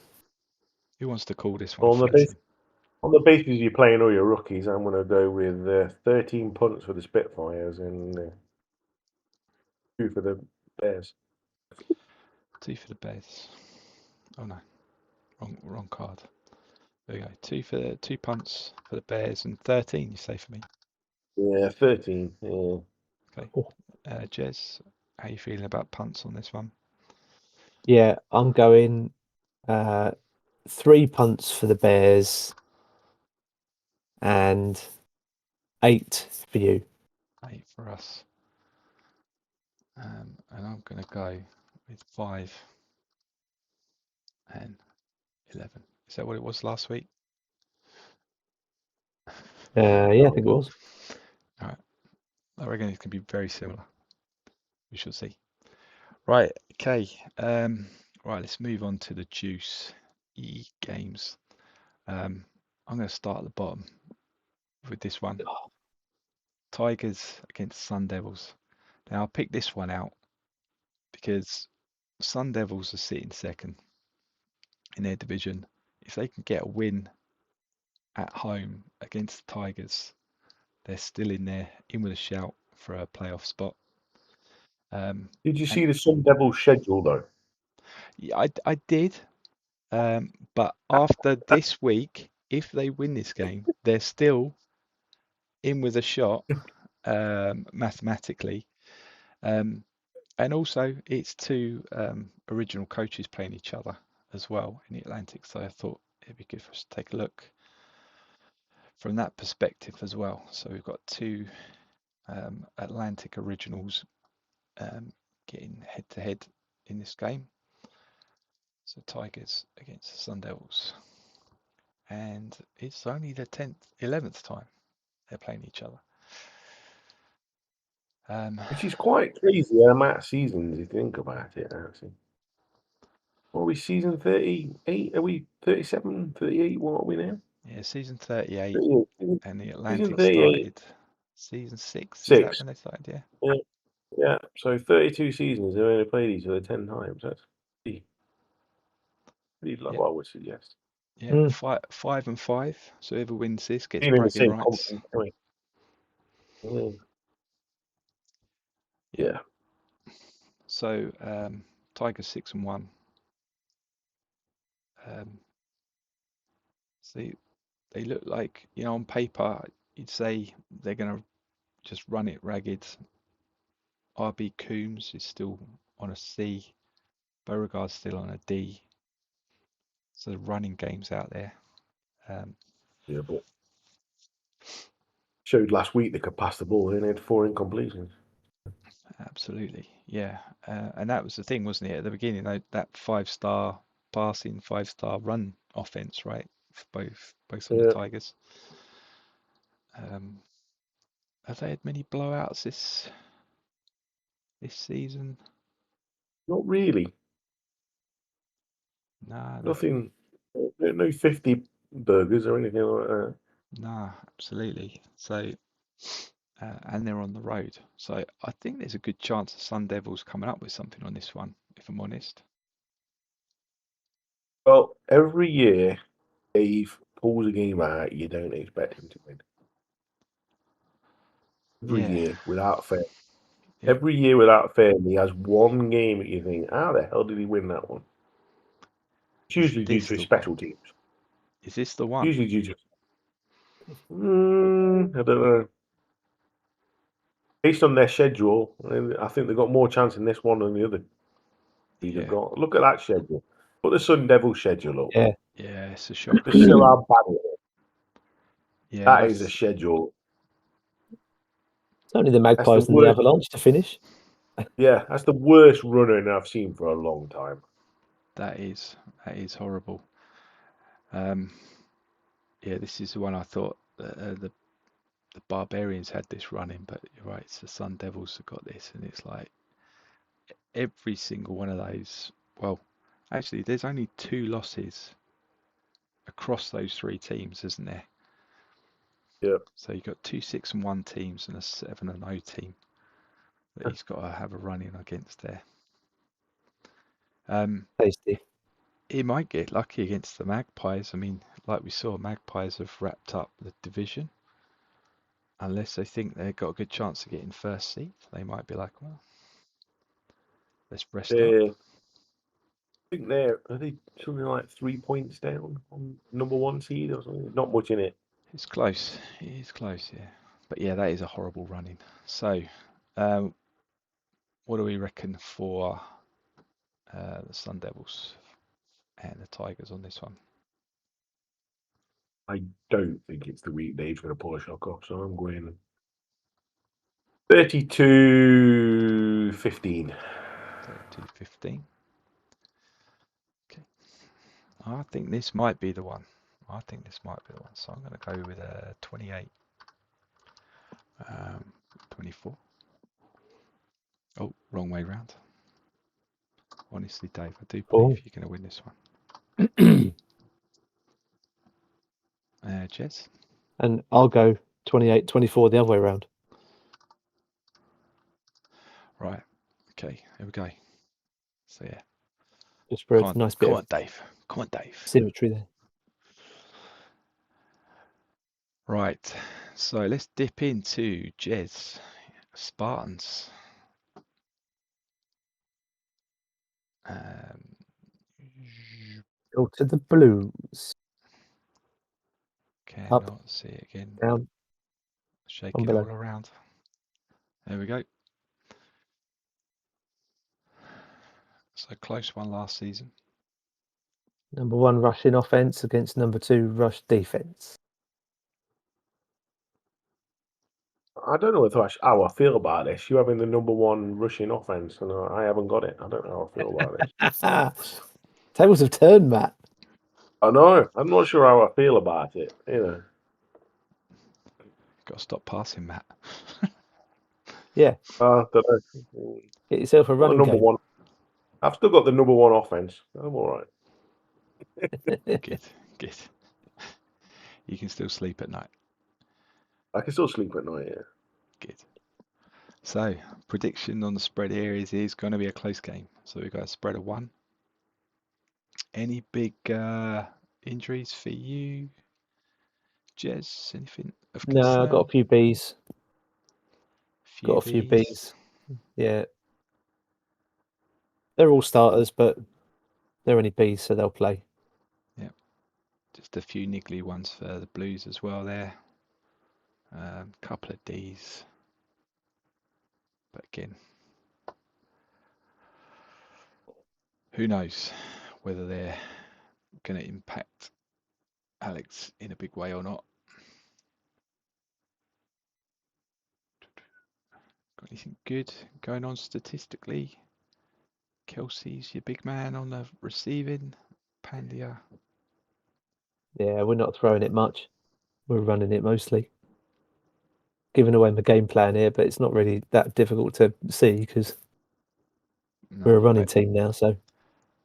Who wants to call this one? On the basis you're playing all your rookies, I'm going to go with 13 punts for the Spitfires and 2 for the Bears. 2 for the Bears. Oh no, wrong card. There we go. 2 punts for the Bears and 13. You say for me? Yeah, 13. Yeah. Okay. Jez, how you feeling about punts on this one? Yeah, I'm going 3 punts for the Bears and 8 for you. 8 for us. And I'm going to go with 5 and 11. Is that what it was last week? Yeah, I think it was. All right. I reckon it can be very similar. We shall see. Right. Okay. Right. Let's move on to the juice games. I'm going to start at the bottom with this one. Tigers against Sun Devils. Now I'll pick this one out because Sun Devils are sitting second in their division. If they can get a win at home against the Tigers, they're still in with a shout for a playoff spot. Did you And see the Sun Devils schedule though? yeah, I did, but after this week, if they win this game, they're still in with a shot mathematically. And also, it's two original coaches playing each other as well in the Atlantic. So I thought it'd be good for us to take a look from that perspective as well. So we've got two Atlantic originals getting head to head in this game. So Tigers against the Sun Devils. And it's only the 11th time they're playing each other. Which is quite crazy the amount of seasons if you think about it, actually. What are we, season 38? Are we 37, 38? What are we now? Yeah, season 38, 38. and the Season Atlantic 38. started season 6. Is that 6. when they started? Yeah. Yeah, yeah. So 32 seasons, they've only played each other 10 times. That's pretty low, Yeah. I would suggest. Yeah, 5 and 5. So whoever wins this gets Being in the bragging same rights. conference, anyway. Yeah. So Tigers 6 and 1. See, they look like, on paper, you'd say they're going to just run it ragged. RB Coombs is still on a C. Beauregard's still on a D. So the running game's out there. Yeah, but showed last week they could pass the ball and they had 4 incompletions. Absolutely, yeah. And that was the thing, wasn't it, at the beginning? That 5-star passing, 5-star run offense, right? For both on the Tigers. Have they had many blowouts this season? Not really. Nah, Nothing. No 50 burgers or anything like that. nah, absolutely. So, and they're on the road. So I think there's a good chance the Sun Devils coming up with something on this one, if I'm honest. Well, every year Dave pulls a game out you don't expect him to win. Every Yeah, year, without fail. yeah. Every year, without fail, he has one game that you think, how the hell did he win that one? It's Is usually due this to his the one? special teams. Is this the one? Usually due to. I don't know. Based on their schedule, I think they've got more chance in this one than the other. They've got. Look at that schedule. Put the Sun Devils schedule up. Yeah. Yeah, it's a shocker. Just show how bad it is. Yeah, That is a schedule. It's only the That's the Magpies and the worst. Avalanche to finish. Yeah, that's the worst running I've seen for a long time. That is horrible. Yeah, this is the one I thought the Barbarians had this running, but you're right, it's the Sun Devils that got this, and it's like every single one of those. Well, actually, there's only 2 losses across those 3 teams, isn't there? Yeah. So you've got 2 6 and 1 teams and a 7 and 0 team that he's got to have a run in against there. Tasty. He might get lucky against the Magpies. I mean, like we saw, Magpies have wrapped up the division. Unless they think they've got a good chance of getting first seat, they might be like, well, let's rest up. I think are they something like 3 points down on number 1 seed or something? Not much in it. It's close. It is close, yeah. But yeah, that is a horrible running. So, what do we reckon for the Sun Devils? and the Tigers on this one. I don't think it's the weekday he's going to pull a shock off, so I'm going 32-15. 32-15. Okay. I think this might be the one. So I'm going to go with a 28. 24. Oh, wrong way round. Honestly, Dave, I do believe you're going to win this one. Jez? And I'll go 28-24 the other way around. Right. Okay, here we go. So, yeah. Just for a nice bit Come of on, Dave. Come on, Dave. symmetry there. Right. So, let's dip into Jez. Spartans. Go to the Blues. Cannot see it again. Down. Shake On it below. all around. There we go. So close one last season. Number 1 rushing offense against number 2 rush defense. I don't know how I feel about this. You having the number 1 rushing offense, and I haven't got it. I don't know how I feel about this. Tables have turned, Matt. I know. I'm not sure how I feel about it. Got to stop passing, Matt. Yeah. Don't know. Get yourself a running number game. 1. I've still got the number 1 offense. I'm all right. Good. You can still sleep at night. I can still sleep at night. Yeah. Good. So, prediction on the spread here is going to be a close game. So we've got a spread of 1. Any big injuries for you, Jez? Anything of concern? No, I've got a few Bs. Got a few Bs. Yeah. They're all starters, but they're only Bs, so they'll play. Yep. Just a few niggly ones for the Blues as well there. Couple of Ds. But again, who knows whether they're going to impact Alex in a big way or not. Got anything good going on statistically? Kelsey's your big man on the receiving. Pandya. Yeah, we're not throwing it much. We're running it mostly. Giving away my game plan here, but it's not really that difficult to see because we're a running team now. So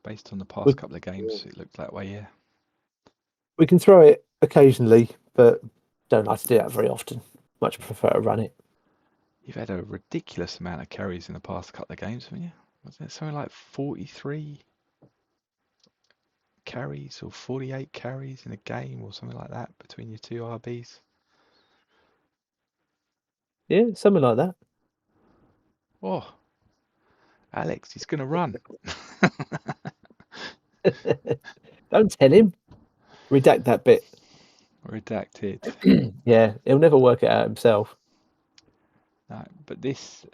based on the past couple of games, it looked that way. Yeah. We can throw it occasionally, but don't like to do that very often. Much prefer to run it. You've had a ridiculous amount of carries in the past couple of games, haven't you? Was it something like 43 carries or 48 carries in a game or something like that between your two RBs? Yeah, something like that. Oh, Alex, he's going to run. Don't tell him. Redact that bit. Redacted. Yeah, he'll never work it out himself. No, but this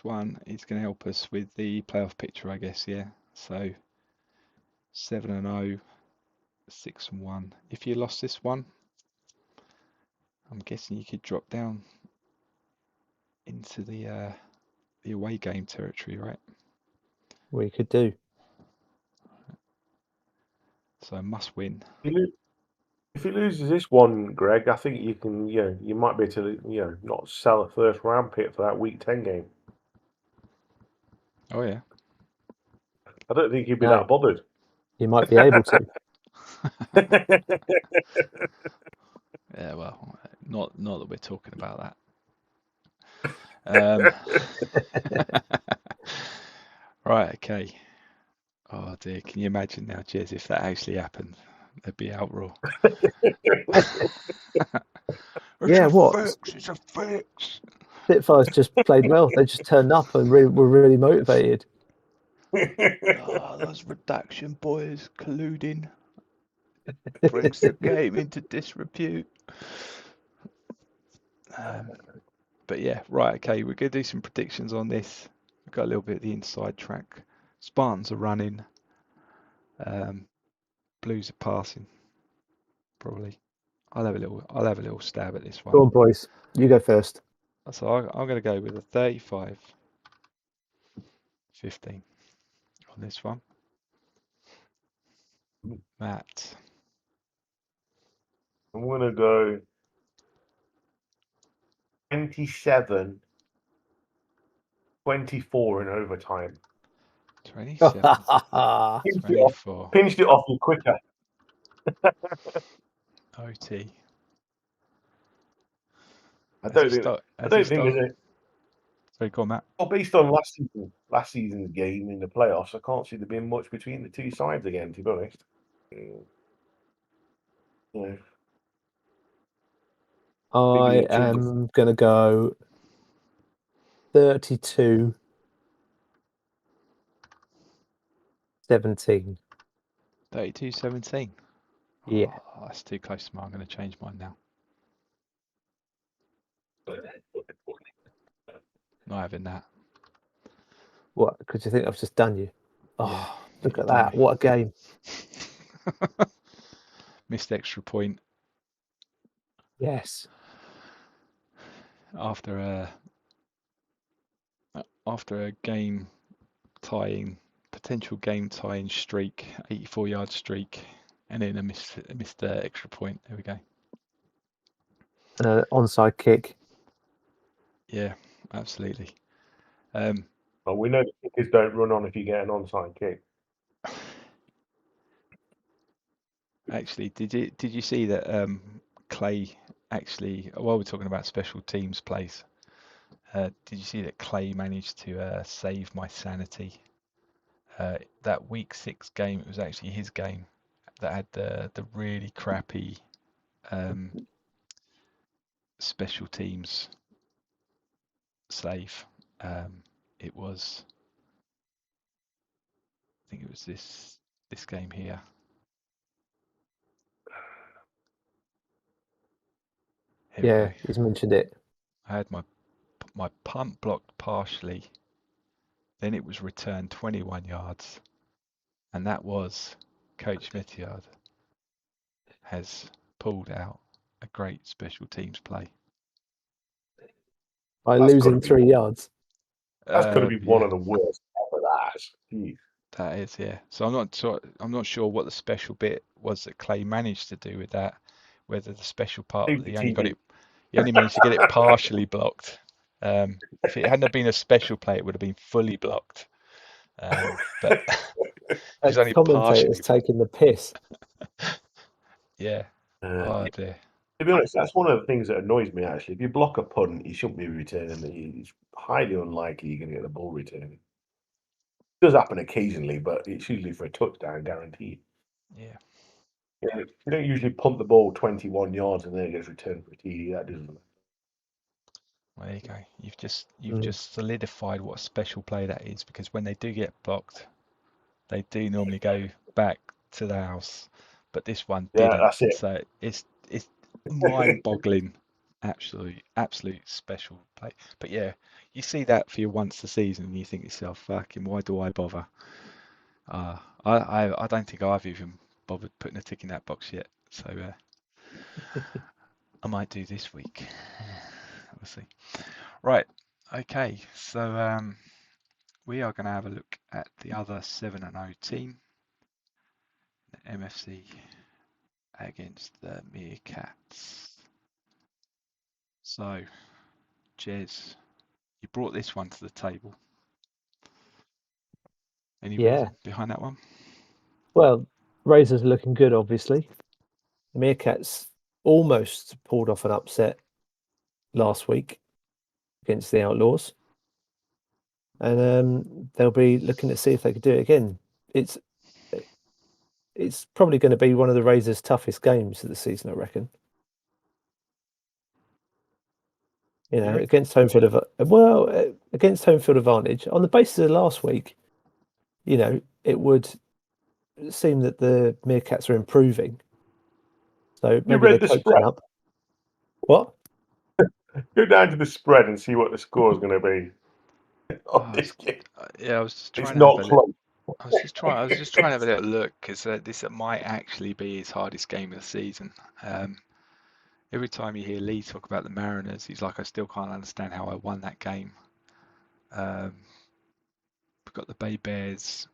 one is going to help us with the playoff picture, I guess. Yeah. So 7-0, 6-1. If you lost this one, I'm guessing you could drop down into the away game territory, right? We could do. So must win. If he loses this one, Greg, I think you can, you might be able to, not sell a first round pick for that week 10 game. Oh yeah. I don't think he'd be that bothered. You might be able to. Yeah, well, not that we're talking about that. Right, okay. Oh dear, can you imagine now, Jez, if that actually happened? There'd be outroar. Yeah, what? It's a fix. Spitfires just played well. They just turned up and were really motivated. Oh, those Redaction boys colluding brings the game into disrepute. But yeah, right, okay, we're going to do some predictions on this. We've got a little bit of the inside track. Spartans are running. Blues are passing. Probably. I'll have a little stab at this Go one. on, boys. You go first. So I'm going to go with a 35-15 on this one. Matt. I'm going to go 27-24 in overtime. 27-24. Pinched it off you quicker. OT. I don't think Sorry, go on, Matt. well, based on last season's game in the playoffs, I can't see there being much between the two sides again, to be honest. Yeah. I am going to go 32-17. 32-17. Yeah. Oh, that's too close to mine. I'm going to change mine now. Not having that. What? Because you think I've just done you? Oh, Yeah, look you at done that. me. What a game. Missed extra point Yes. after a potential game tying streak, 84-yard streak, and then a missed extra point. There we go. And an onside kick. Yeah, absolutely. Well, we know the kickers don't run on if you get an onside kick. Actually, did you see that Clay actually, while we're talking about special teams plays, did you see that Clay managed to save my sanity? That week 6 game, it was actually his game that had the really crappy special teams save. It was, I think it was this game here. Here we go. He's mentioned it. I had my punt blocked partially. Then it was returned 21 yards. And that was Coach Smithyard has pulled out a great special teams play. By That's losing 3 yards. That's going to be one Yeah, of the worst ever. Jeez. that is, yeah. So I'm not sure what the special bit was that Clay managed to do with that. Whether the special part he only managed to get it partially blocked. If it hadn't have been a special play, it would have been fully blocked. But it was only Commentator's partially. taking the piss. Yeah. Oh dear. To be honest, that's one of the things that annoys me, actually. If you block a punt, you shouldn't be returning it. It's highly unlikely you're going to get the ball returned. It does happen occasionally, but it's usually for a touchdown, guaranteed. Yeah. You don't usually punt the ball 21 yards and then it gets returned for a TD. That doesn't. Well, there you go. You've just solidified what a special play that is, because when they do get blocked, they do normally go back to the house, but this one Yeah, didn't. that's it. So it's mind-boggling. Absolute special play. But yeah, you see that for you once a season and you think to yourself, fucking, why do I bother? I don't think I've even bothered putting a tick in that box yet. So I might do this week. We'll see. Right. Okay. So we are going to have a look at the other 7-0 team, the MFC against the Meerkats. So, Jez, you brought this one to the table. Any reason behind that one? Well, Razors are looking good, obviously. The Meerkats almost pulled off an upset last week against the Outlaws. And they'll be looking to see if they could do it again. It's probably going to be one of the Razors' toughest games of the season, I reckon. You know, against home field advantage. On the basis of last week, you know, it would seem that the Meerkats are improving. So maybe they coach up. What? Go down to the spread and see what the score is going to be on this game. Yeah, I was just trying it's to not close. I was just trying to have a little look because this might actually be his hardest game of the season. Every time you hear Lee talk about the Mariners, he's like, I still can't understand how I won that game. We've got the Bay Bears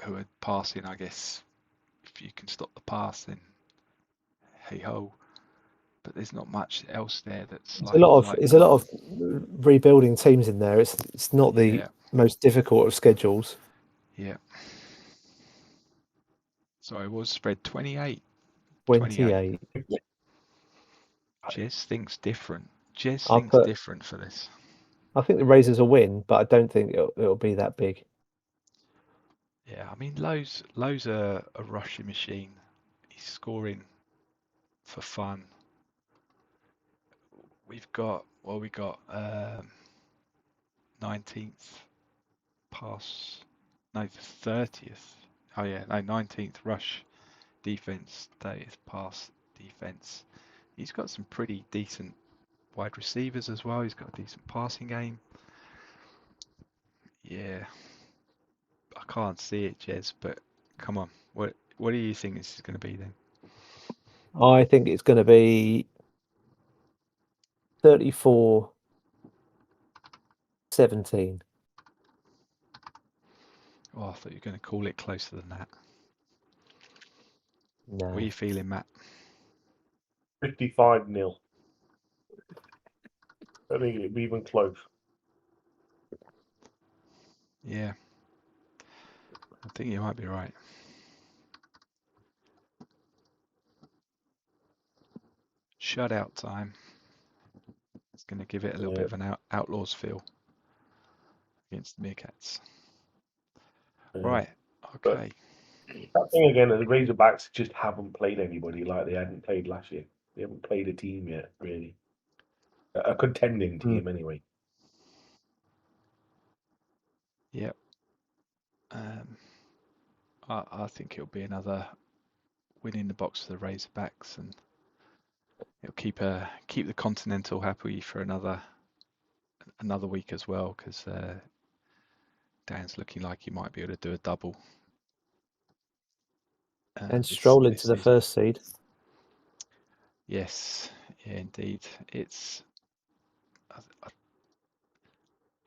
who are passing, I guess. If you can stop the pass, then hey ho. But there's not much else there that's There's like a lot of rebuilding teams in there. It's not the yeah, most difficult of schedules. yeah. Sorry, was spread 28. 28. Jez thinks different. Jez I'll thinks put. different for this. I think the Razors will win, but I don't think it'll be that big. Yeah, I mean, Lowe's a rushing machine. He's scoring for fun. We got 19th pass, no 30th. Oh yeah, no 19th rush defense, 30th pass defense. He's got some pretty decent wide receivers as well. He's got a decent passing game. Yeah, I can't see it, Jez, but come on. What do you think this is going to be then? I think it's going to be 34-17. Oh, I thought you were going to call it closer than that. No. What are you feeling, Matt? 55-0. I think it'd be even close. Yeah, I think you might be right. Shutout time. It's going to give it a little bit of an Outlaws feel against the Meerkats. Right, okay. That thing again, the Razorbacks just haven't played anybody like they hadn't played last year. They haven't played a team yet, really. A contending team, anyway. Yep. I think it'll be another win in the box for the Razorbacks, and it'll keep the Continental happy for another week as well, because Dan's looking like he might be able to do a double. And stroll into the season. first seed. Yes, yeah, indeed.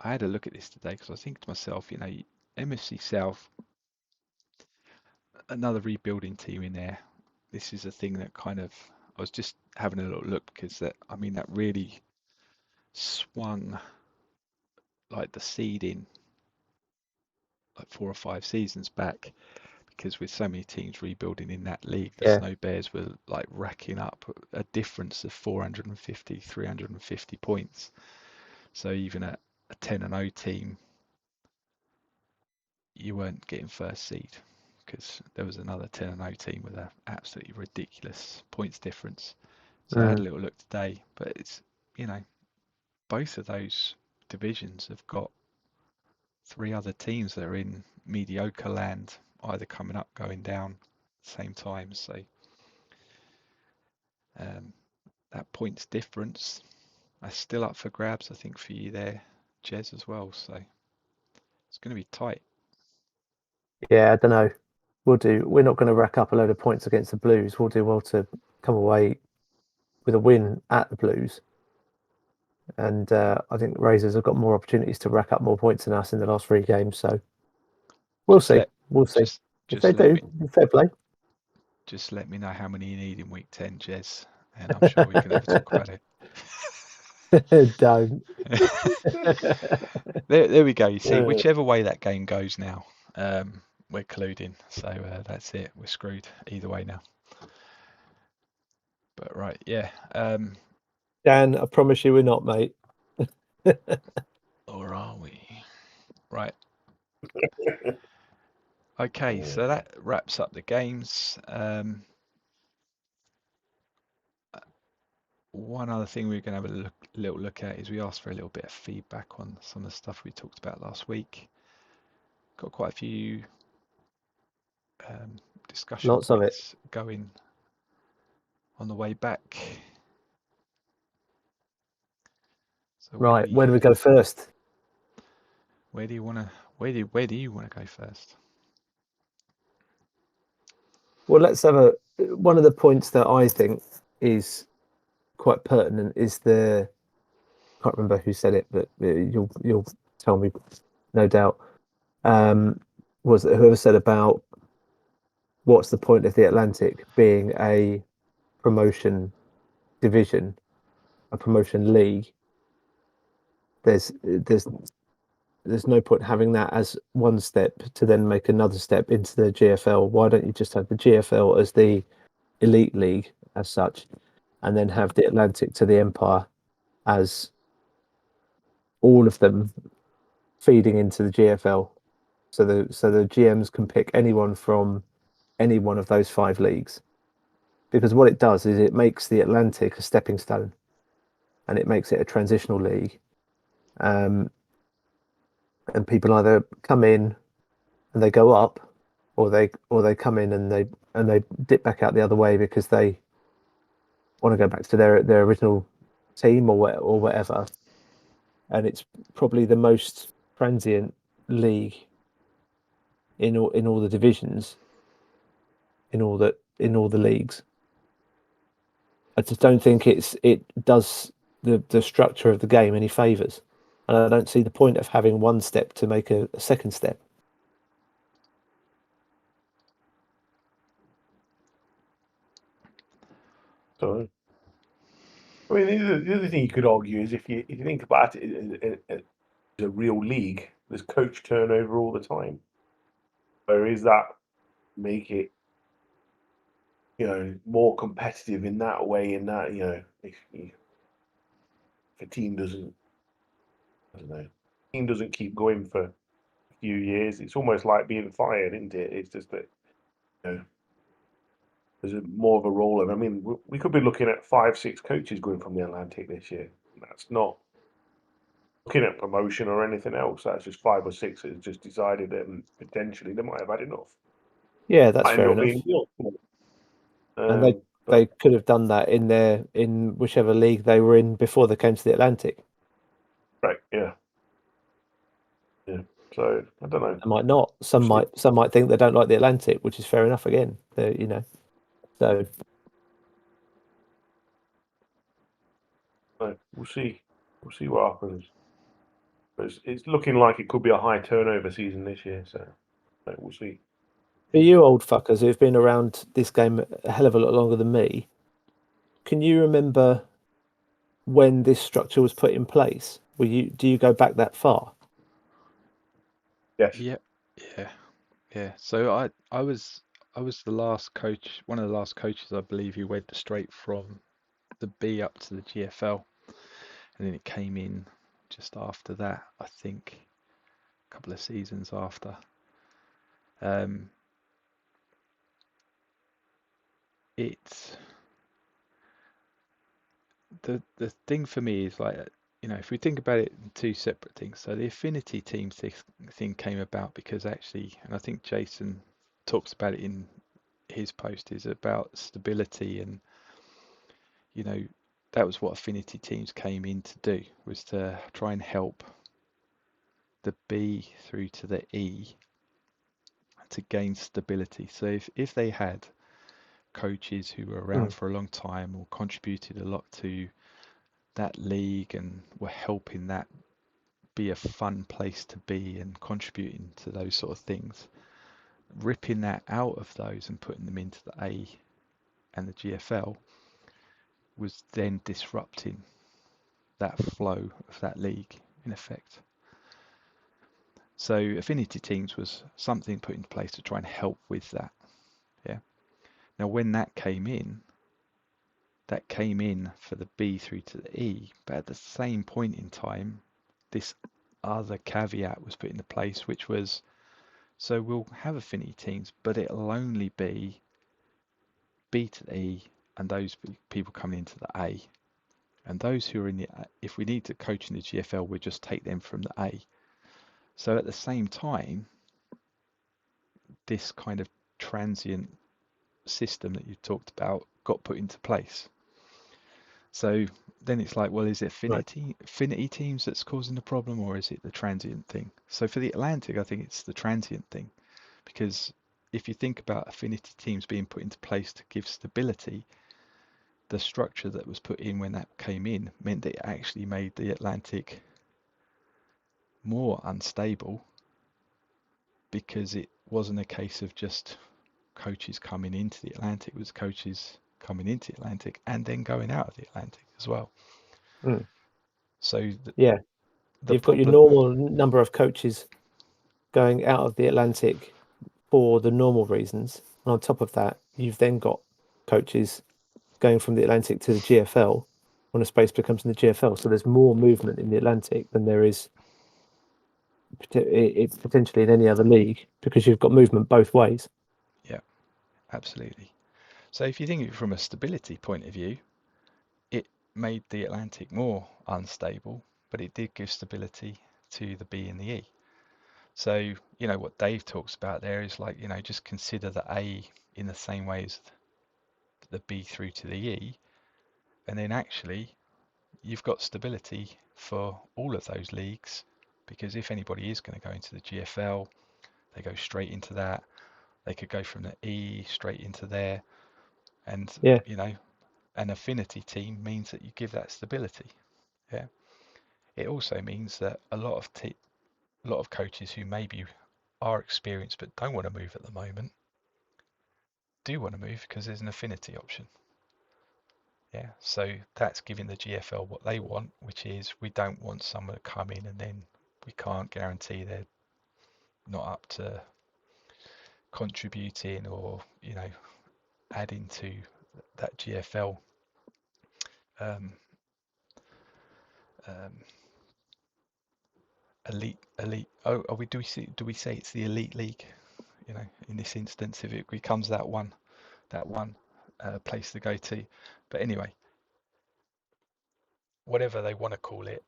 I had a look at this today because I think to myself, MFC South, another rebuilding team in there. This is a thing that kind of, I was just having a little look because that really swung like the seeding like 4 or 5 seasons back, because with so many teams rebuilding in that league, the Snow Bears were like racking up a difference of 450, 350 points. So even a 10-0 team, you weren't getting first seed because there was another 10-0 team with an absolutely ridiculous points difference. So I had a little look today, but it's, both of those divisions have got 3 other teams that are in mediocre land, either coming up, going down at the same time. So that points difference is still up for grabs, I think, for you there, Jez, as well. So it's going to be tight. Yeah, I don't know. We're not going to rack up a load of points against the Blues. We'll do well to come away with a win at the Blues. And I think the Razors have got more opportunities to rack up more points than us in the last 3 games. So we'll see. We'll see. If they do, fair play. Just let me know how many you need in week 10, Jez, and I'm sure we can have a talk about it. Don't. There we go. You see, whichever way that game goes now, we're colluding. So that's it. We're screwed either way now. But right, yeah. Dan, I promise you we're not, mate. Or are we? Right. Okay, so that wraps up the games. One other thing we're going to have a little look at is we asked for a little bit of feedback on some of the stuff we talked about last week. Got quite a few discussion Lots of it. points going on the way back. So right, where do we go first? Where do you want where do you want to go first? Well, let's have one of the points that I think is quite pertinent is can't remember who said it, but you'll tell me, no doubt. Was it whoever said about what's the point of the Atlantic being a promotion division, a promotion league? There's no point having that as one step to then make another step into the GFL. Why don't you just have the GFL as the elite league as such, and then have the Atlantic to the Empire as all of them feeding into the GFL? So the GMs can pick anyone from any one of those 5 leagues. Because what it does is it makes the Atlantic a stepping stone, and it makes it a transitional league. And people either come in and they go up, or they come in and they dip back out the other way because they want to go back to their original team or whatever. And it's probably the most transient league in all the divisions, in all the leagues. I just don't think it does the structure of the game any favors, and I don't see the point of having one step to make a second step. So, I mean, the other thing you could argue is if you think about it as a real league, there's coach turnover all the time. Where is that make it, more competitive in that way? In that, if a team doesn't, I don't know, team doesn't keep going for a few years, it's almost like being fired, isn't it? It's just that, there's more of a rollover. I mean, we could be looking at 5, 6 coaches going from the Atlantic this year. That's not looking at promotion or anything else. That's just 5 or 6 that has just decided that potentially they might have had enough. Yeah, that's Might end fair up enough. being real. And they But could have done that in whichever league they were in before they came to the Atlantic. right, yeah. So I don't know. They might not. Some might think they don't like the Atlantic, which is fair enough. Again, so We'll see. We'll see what happens. But it's looking like it could be a high turnover season this year. So we'll see. for you old fuckers who've been around this game a hell of a lot longer than me, can you remember when this structure was put in place? Do you go back that far? Yes. Yeah. So I was the last coach, one of the last coaches, I believe, who went straight from the B up to the GFL, and then it came in just after that. I think a couple of seasons after. It's the thing for me is like, if we think about it in 2 separate things. So the Affinity teams thing came about because actually, and I think Jason talks about it in his post, is about stability, and that was what Affinity teams came in to do, was to try and help the B through to the E to gain stability. So if they had coaches who were around for a long time or contributed a lot to that league and were helping that be a fun place to be and contributing to those sort of things, ripping that out of those and putting them into the A and the GFL was then disrupting that flow of that league in effect. So Affinity teams was something put in place to try and help with that. Yeah. Now when that came in for the B through to the E, but at the same point in time, this other caveat was put into place, which was, so we'll have Affinity teams, but it'll only be B to the E and those people coming into the A. And those who are in the, if we need to coach in the GFL, we'll just take them from the A. So at the same time, this kind of transient system that you talked about got put into place. So then it's like, well, is it affinity teams that's causing the problem, or is it the transient thing? So for the Atlantic, I think it's the transient thing, because if you think about affinity teams being put into place to give stability, the structure that was put in when that came in meant that it actually made the Atlantic more unstable, because it wasn't a case of just coaches coming into the Atlantic, it was coaches coming into the Atlantic and then going out of the Atlantic as well. Mm. So Yeah, the you've got your problem, normal number of coaches going out of the Atlantic for the normal reasons. And on top of that, you've then got coaches going from the Atlantic to the GFL when a space becomes in the GFL. So there's more movement in the Atlantic than there is potentially in any other league, because you've got movement both ways. yeah, absolutely. So if you think of it from a stability point of view, it made the Atlantic more unstable, but it did give stability to the B and the E. So, what Dave talks about there is like, just consider the A in the same way as the B through to the E, and then actually you've got stability for all of those leagues, because if anybody is going to go into the GFL, they go straight into that. They could go from the E straight into there, and Yeah, an affinity team means that you give that stability. Yeah. It also means that a lot of coaches who maybe are experienced but don't want to move at the moment do want to move because there's an affinity option. Yeah, so that's giving the GFL what they want, which is, we don't want someone to come in and then we can't guarantee they're not up to contributing or adding to that GFL um, um, elite. Oh, do we say it's the elite league? In this instance, if it becomes that one place to go to. But anyway, whatever they want to call it,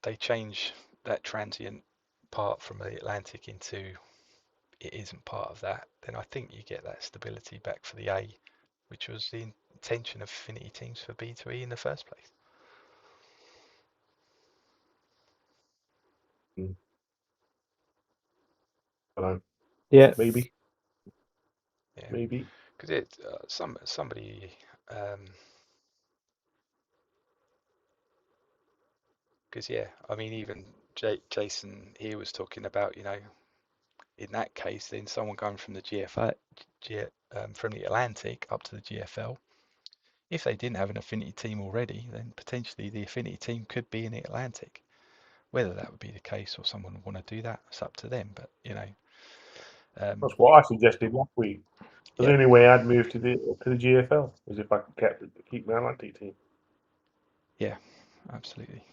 they change that transient part from the Atlantic into it isn't part of that, then I think you get that stability back for the A, which was the intention of affinity teams for B to E in the first place. Hello. yeah, Maybe. Yeah, Maybe. because somebody because yeah, I mean, even Jason here was talking about, in that case, then someone going from the from the Atlantic up to the GFL, if they didn't have an affinity team already, then potentially the affinity team could be in the Atlantic. Whether that would be the case or someone would want to do that, it's up to them. But That's what I suggested last week. The yeah, only way I'd move to the GFL is if I could keep my Atlantic team. yeah, absolutely.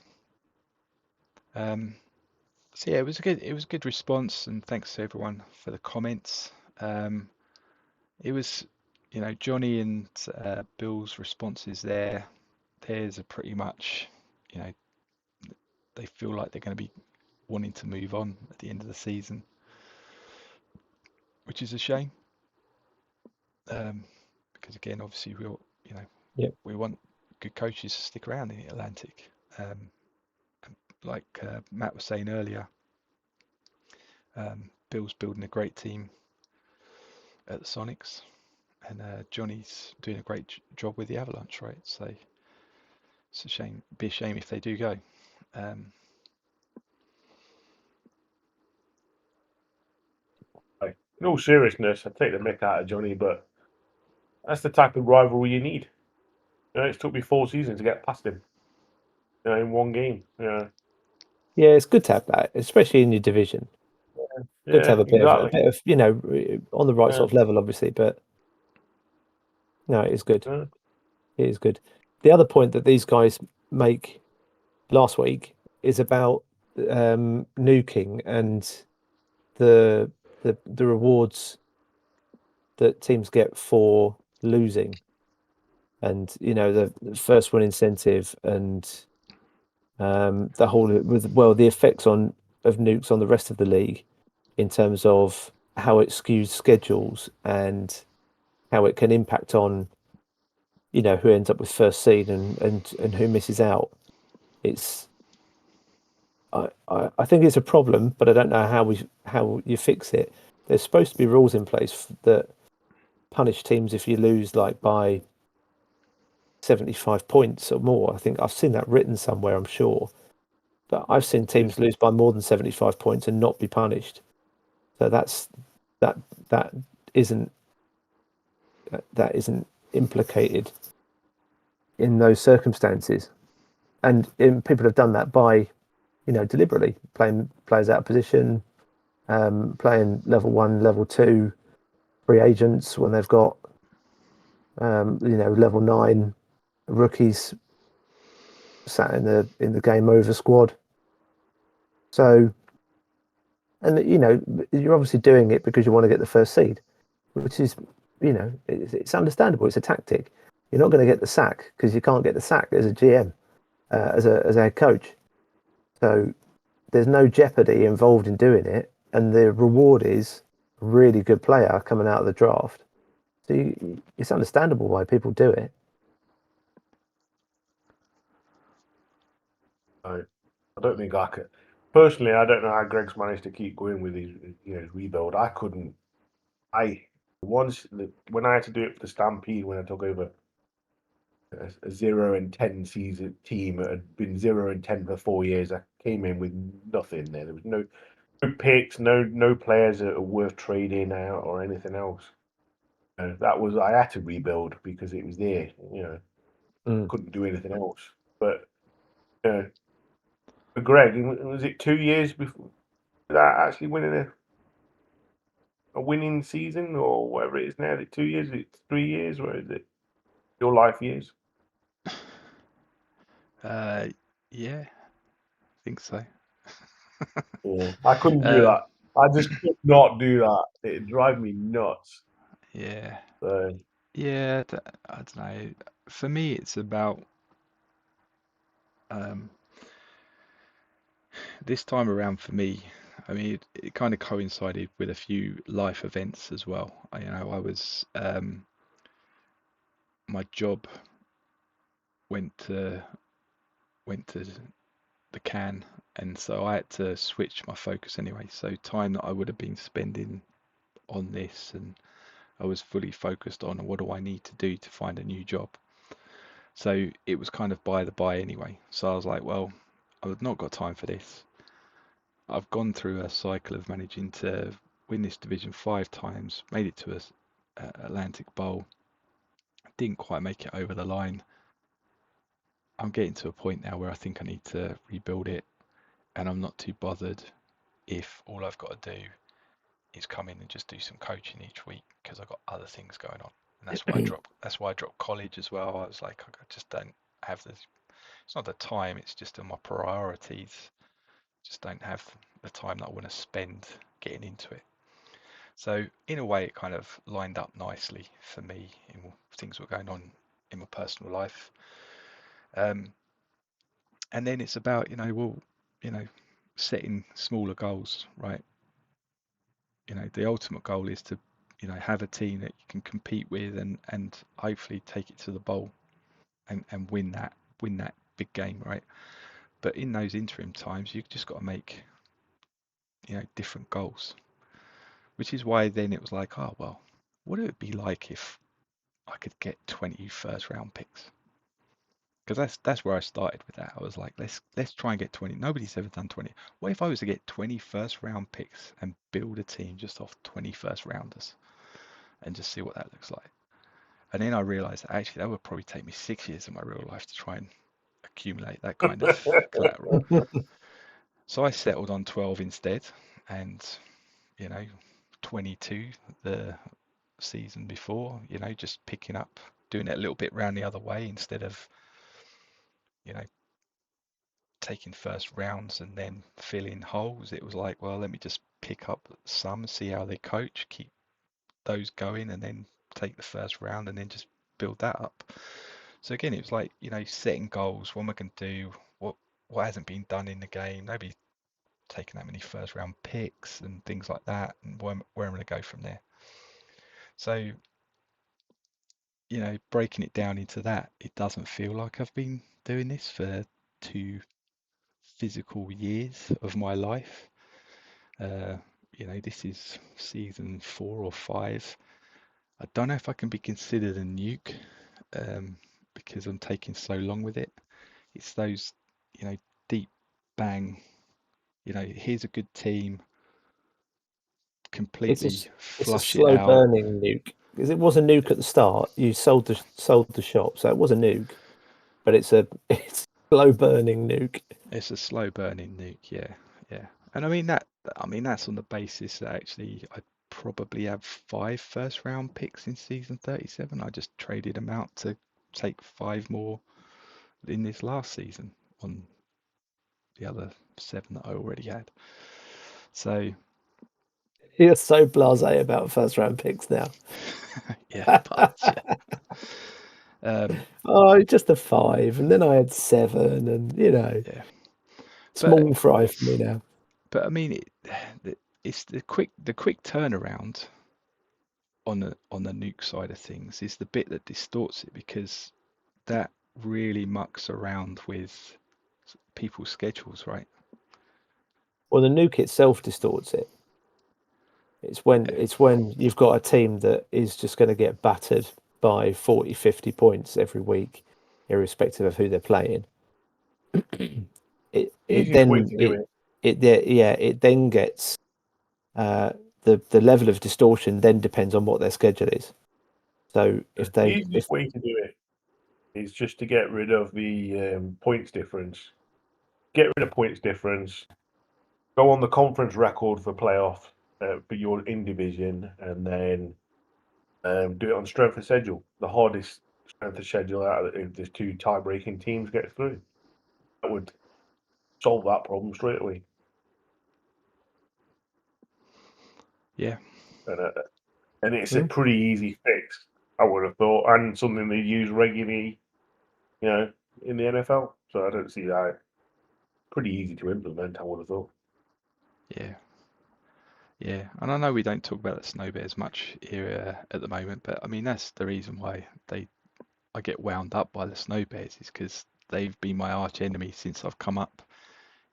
So yeah, it was a good response, and thanks to everyone for the comments. It was, Johnny and Bill's responses there. Theirs are pretty much, you know, they feel like they're going to be wanting to move on at the end of the season, which is a shame. Because again, obviously yeah, we want good coaches to stick around in the Atlantic. Like Matt was saying earlier, Bill's building a great team at the Sonics, and Johnny's doing a great job with the Avalanche, right? So it's a shame, be a shame if they do go. In all seriousness, I take the mick out of Johnny, but that's the type of rivalry you need. It took me 4 seasons to get past him. In one game. Yeah, yeah. It's good to have that, especially in your division. Good to have a bit exactly. of on the right Yeah, sort of level, obviously. But no, it is good. yeah. It is good. The other point that these guys make last week is about nuking and the the rewards that teams get for losing, and the first win incentive, and the whole the effects of nukes on the rest of the league in terms of how it skews schedules and how it can impact on who ends up with first seed and who misses out. It's I think it's a problem, but I don't know how you fix it. There's supposed to be rules in place that punish teams if you lose like by 75 points or more. I think I've seen that written somewhere, I'm sure. But I've seen teams lose by more than 75 points and not be punished. So that that isn't that isn't implicated in those circumstances. And people have done that by, deliberately playing players out of position, playing level 1, level 2 free agents when they've got, level 9 rookies sat in the game over squad. So, and you're obviously doing it because you want to get the first seed, which is, it's understandable. It's a tactic. You're not going to get the sack because you can't get the sack as a GM, as a head coach. So there's no jeopardy involved in doing it, and the reward is a really good player coming out of the draft. So it's understandable why people do it. I don't think I could. Personally, I don't know how Greg's managed to keep going with his rebuild. I couldn't. When I had to do it for the Stampede when I took over a 0-10 season team, it had been 0-10 for 4 years. I came in with nothing there. There was no picks, no players that are worth trading out or anything else. That was I had to rebuild because it was there. Couldn't do anything else. But for Greg, was it 2 years before that actually winning a winning season or whatever it is now? Is it 2 years? Is it 3 years? Where is it? Your life years? Yeah, I think so. Yeah, I couldn't do Um, that. I just could not do that. It'd drive me nuts. yeah, So yeah. I don't know. For me, it's about um, this time around. For me, I mean, it kind of coincided with a few life events as well. I was my job went to went to the can, and so I had to switch my focus anyway. So time that I would have been spending on this, and I was fully focused on what do I need to do to find a new job. So it was kind of by the by anyway. So I was like, well, I've not got time for this. I've gone through a cycle of managing to win this division 5 times, made it to a Atlantic Bowl, didn't quite make it over the line. I'm getting to a point now where I think I need to rebuild it, and I'm not too bothered if all I've got to do is come in and just do some coaching each week because I've got other things going on. And that's why I dropped college as well. I was like, I just don't have the it's not the time, it's just in my priorities. Just don't have the time that I want to spend getting into it. So in a way it kind of lined up nicely for me in things were going on in my personal life. And then it's about, you know, setting smaller goals, right? The ultimate goal is to, have a team that you can compete with and hopefully take it to the bowl and win that big game, right? But in those interim times, you've just got to make, different goals, which is why then it was like, oh, well, what would it be like if I could get 20 first round picks? Because that's where I started with that. I was like, let's try and get 20. Nobody's ever done 20. What if I was to get 20 first round picks and build a team just off 20 first rounders and just see what that looks like? And then I realized that actually that would probably take me 6 years of my real life to try and accumulate that kind of collateral. So I settled on 12 instead, and 22 the season before, just picking up, doing it a little bit round the other way instead of, you know, taking first rounds and then filling holes. It was like, well, let me just pick up some, see how they coach, keep those going, and then take the first round and then just build that up. So again, it was like, setting goals. What am I going to do? What hasn't been done in the game? Nobody taking that many first round picks and things like that, and where am I going to go from there? So breaking it down into that, it doesn't feel like I've been doing this for 2 physical years of my life. This is season 4 or 5. I don't know if I can be considered a nuke, because I'm taking so long with it. It's those, deep bang, here's a good team, completely It's a flush it slow out. burning nuke because it was a nuke at the start. You sold the shop, so it was a nuke, but it's a it's a slow burning nuke. It's a slow burning nuke, yeah, yeah. And I mean that's on the basis that actually I probably have 5 first round picks in season 37. I just traded them out to take 5 more in this last season on the other 7 that I already had. So You're so blasé about first round picks now. yeah, but yeah, Oh, just a 5, and then I had 7, and yeah. But small fry for me now. but I mean it's the quick turnaround on the nuke side of things is the bit that distorts it, because that really mucks around with people's schedules, right? Well, the nuke itself distorts it. It's when Yeah, you've got a team that is just going to get battered by 40, 50 points every week, irrespective of who they're playing. It Easiest way then to do it. it then gets the level of distortion then depends on what their schedule is. So if The they if easiest way to do it is just to get rid of the points difference. Get rid of points difference. Go on the conference record for playoff for your in division, and then do it on strength of schedule. The hardest strength of schedule out of if there's 2 tie-breaking teams get through. That would solve that problem straight away. yeah, And, uh, and it's a pretty easy fix, I would have thought, and something they use regularly, in the NFL. So I don't see that. Pretty easy to implement, I would have thought. yeah, yeah. And I know we don't talk about the snow bears much here at the moment, but I mean that's the reason why I get wound up by the snow bears, is because they've been my arch enemy since I've come up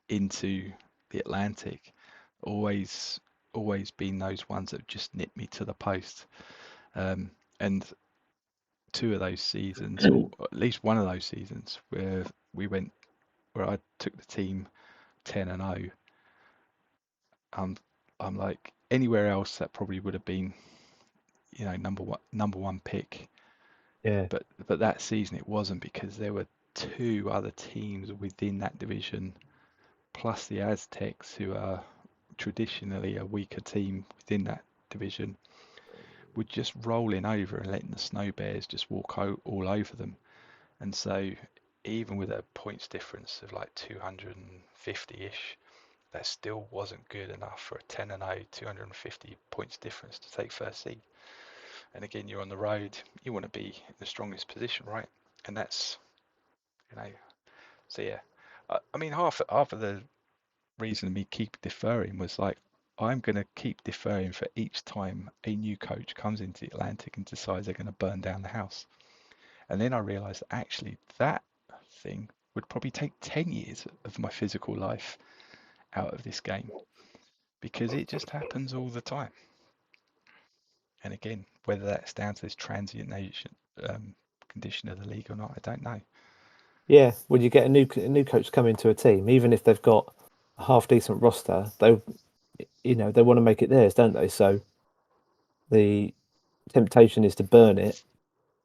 into the Atlantic. Always, always been those ones that just nip me to the post. And 2 of those seasons, or at least one of those seasons, where I took the team 10-0, I'm like anywhere else that probably would have been, number one pick. Yeah. But that season it wasn't, because there were 2 other teams within that division, plus the Aztecs, who are traditionally a weaker team within that division, were just rolling over and letting the Snow Bears just walk all over them. And so, even with a points difference of like 250-ish, that still wasn't good enough for a 10-0, 250 points difference to take first seed. And again, you're on the road, you want to be in the strongest position, right? And that's, you know, so yeah. I mean, half of the reason me keep deferring was like, I'm going to keep deferring for each time a new coach comes into the Atlantic and decides they're going to burn down the house. And then I realized that actually that thing would probably take 10 years of my physical life out of this game, because it just happens all the time. And again, whether that's down to this transient condition of the league or not, I don't know. Yeah, when you get a new coach come into a team, even if they've got a half decent roster, they want to make it theirs, don't they? So the temptation is to burn it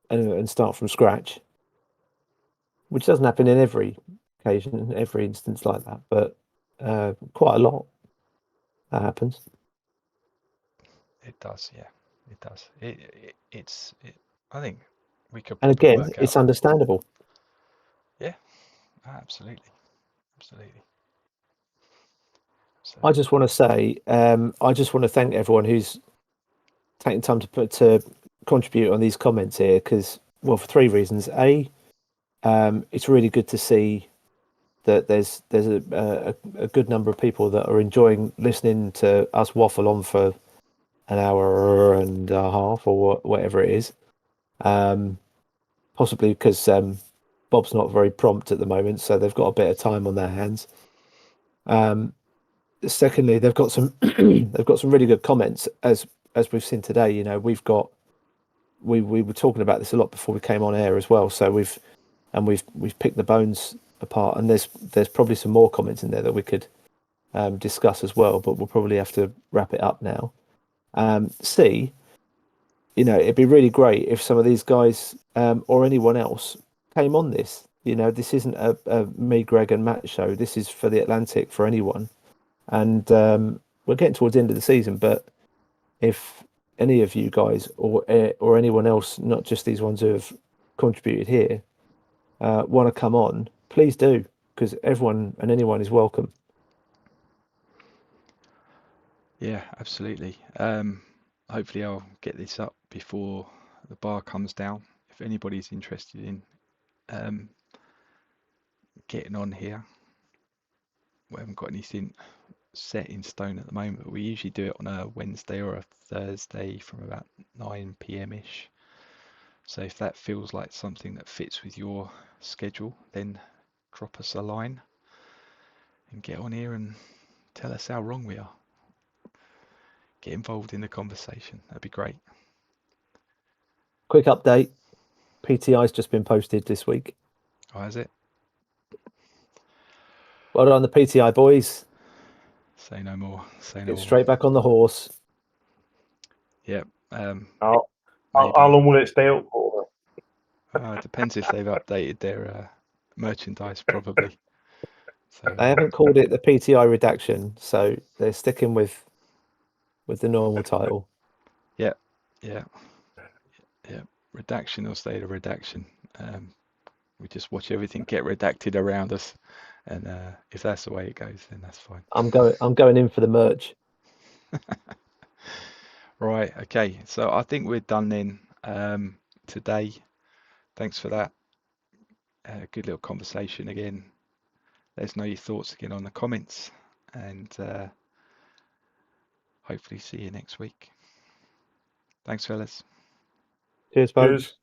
and start from scratch, which doesn't happen in every occasion, every instance like that, but quite a lot that happens. It does, yeah, it does. I think we could And probably again, work it's out. understandable. Yeah, absolutely, absolutely. So I just want to say, I just want to thank everyone who's taking time to contribute on these comments here, because, well, for 3 reasons. A, it's really good to see that there's a good number of people that are enjoying listening to us waffle on for an hour and a half or whatever it is. Possibly because Bob's not very prompt at the moment, so they've got a bit of time on their hands. Secondly, they've got some they've got some really good comments as we've seen today. You know, we were talking about this a lot before we came on air as well. So we've picked the bones apart, and there's probably some more comments in there that we could discuss as well, but we'll probably have to wrap it up now. C, you know, it'd be really great if some of these guys or anyone else came on this. You know, this isn't a me, Greg, and Matt show. This is for the Atlantic, for anyone. And we're getting towards the end of the season, but if any of you guys or anyone else, not just these ones who have contributed here, want to come on, please do, because everyone and anyone is welcome. Yeah, absolutely. Hopefully I'll get this up before the bar comes down. If anybody's interested in getting on here, we haven't got anything set in stone at the moment, but we usually do it on a Wednesday or a Thursday from about 9 p.m. ish. So if that feels like something that fits with your schedule, then drop us a line and get on here and tell us how wrong we are. Get involved in the conversation. That'd be great. Quick update: PTI's just been posted this week. Oh, has it? Well done, the PTI boys. Say no more. Say no Get more. straight back on the horse. Yep. How Maybe. long will it stay up for? It depends if they've updated their merchandise, probably. So They haven't called it the PTI Redaction, so they're sticking with the normal title. yeah. Redaction will stay the redaction. We just watch everything get redacted around us, and if that's the way it goes, then that's fine. I'm going in for the merch. Right. Okay. So I think we're done then today. Thanks for that. Good little conversation again. Let us know your thoughts again on the comments, and hopefully see you next week. Thanks, fellas. Cheers, folks. Cheers.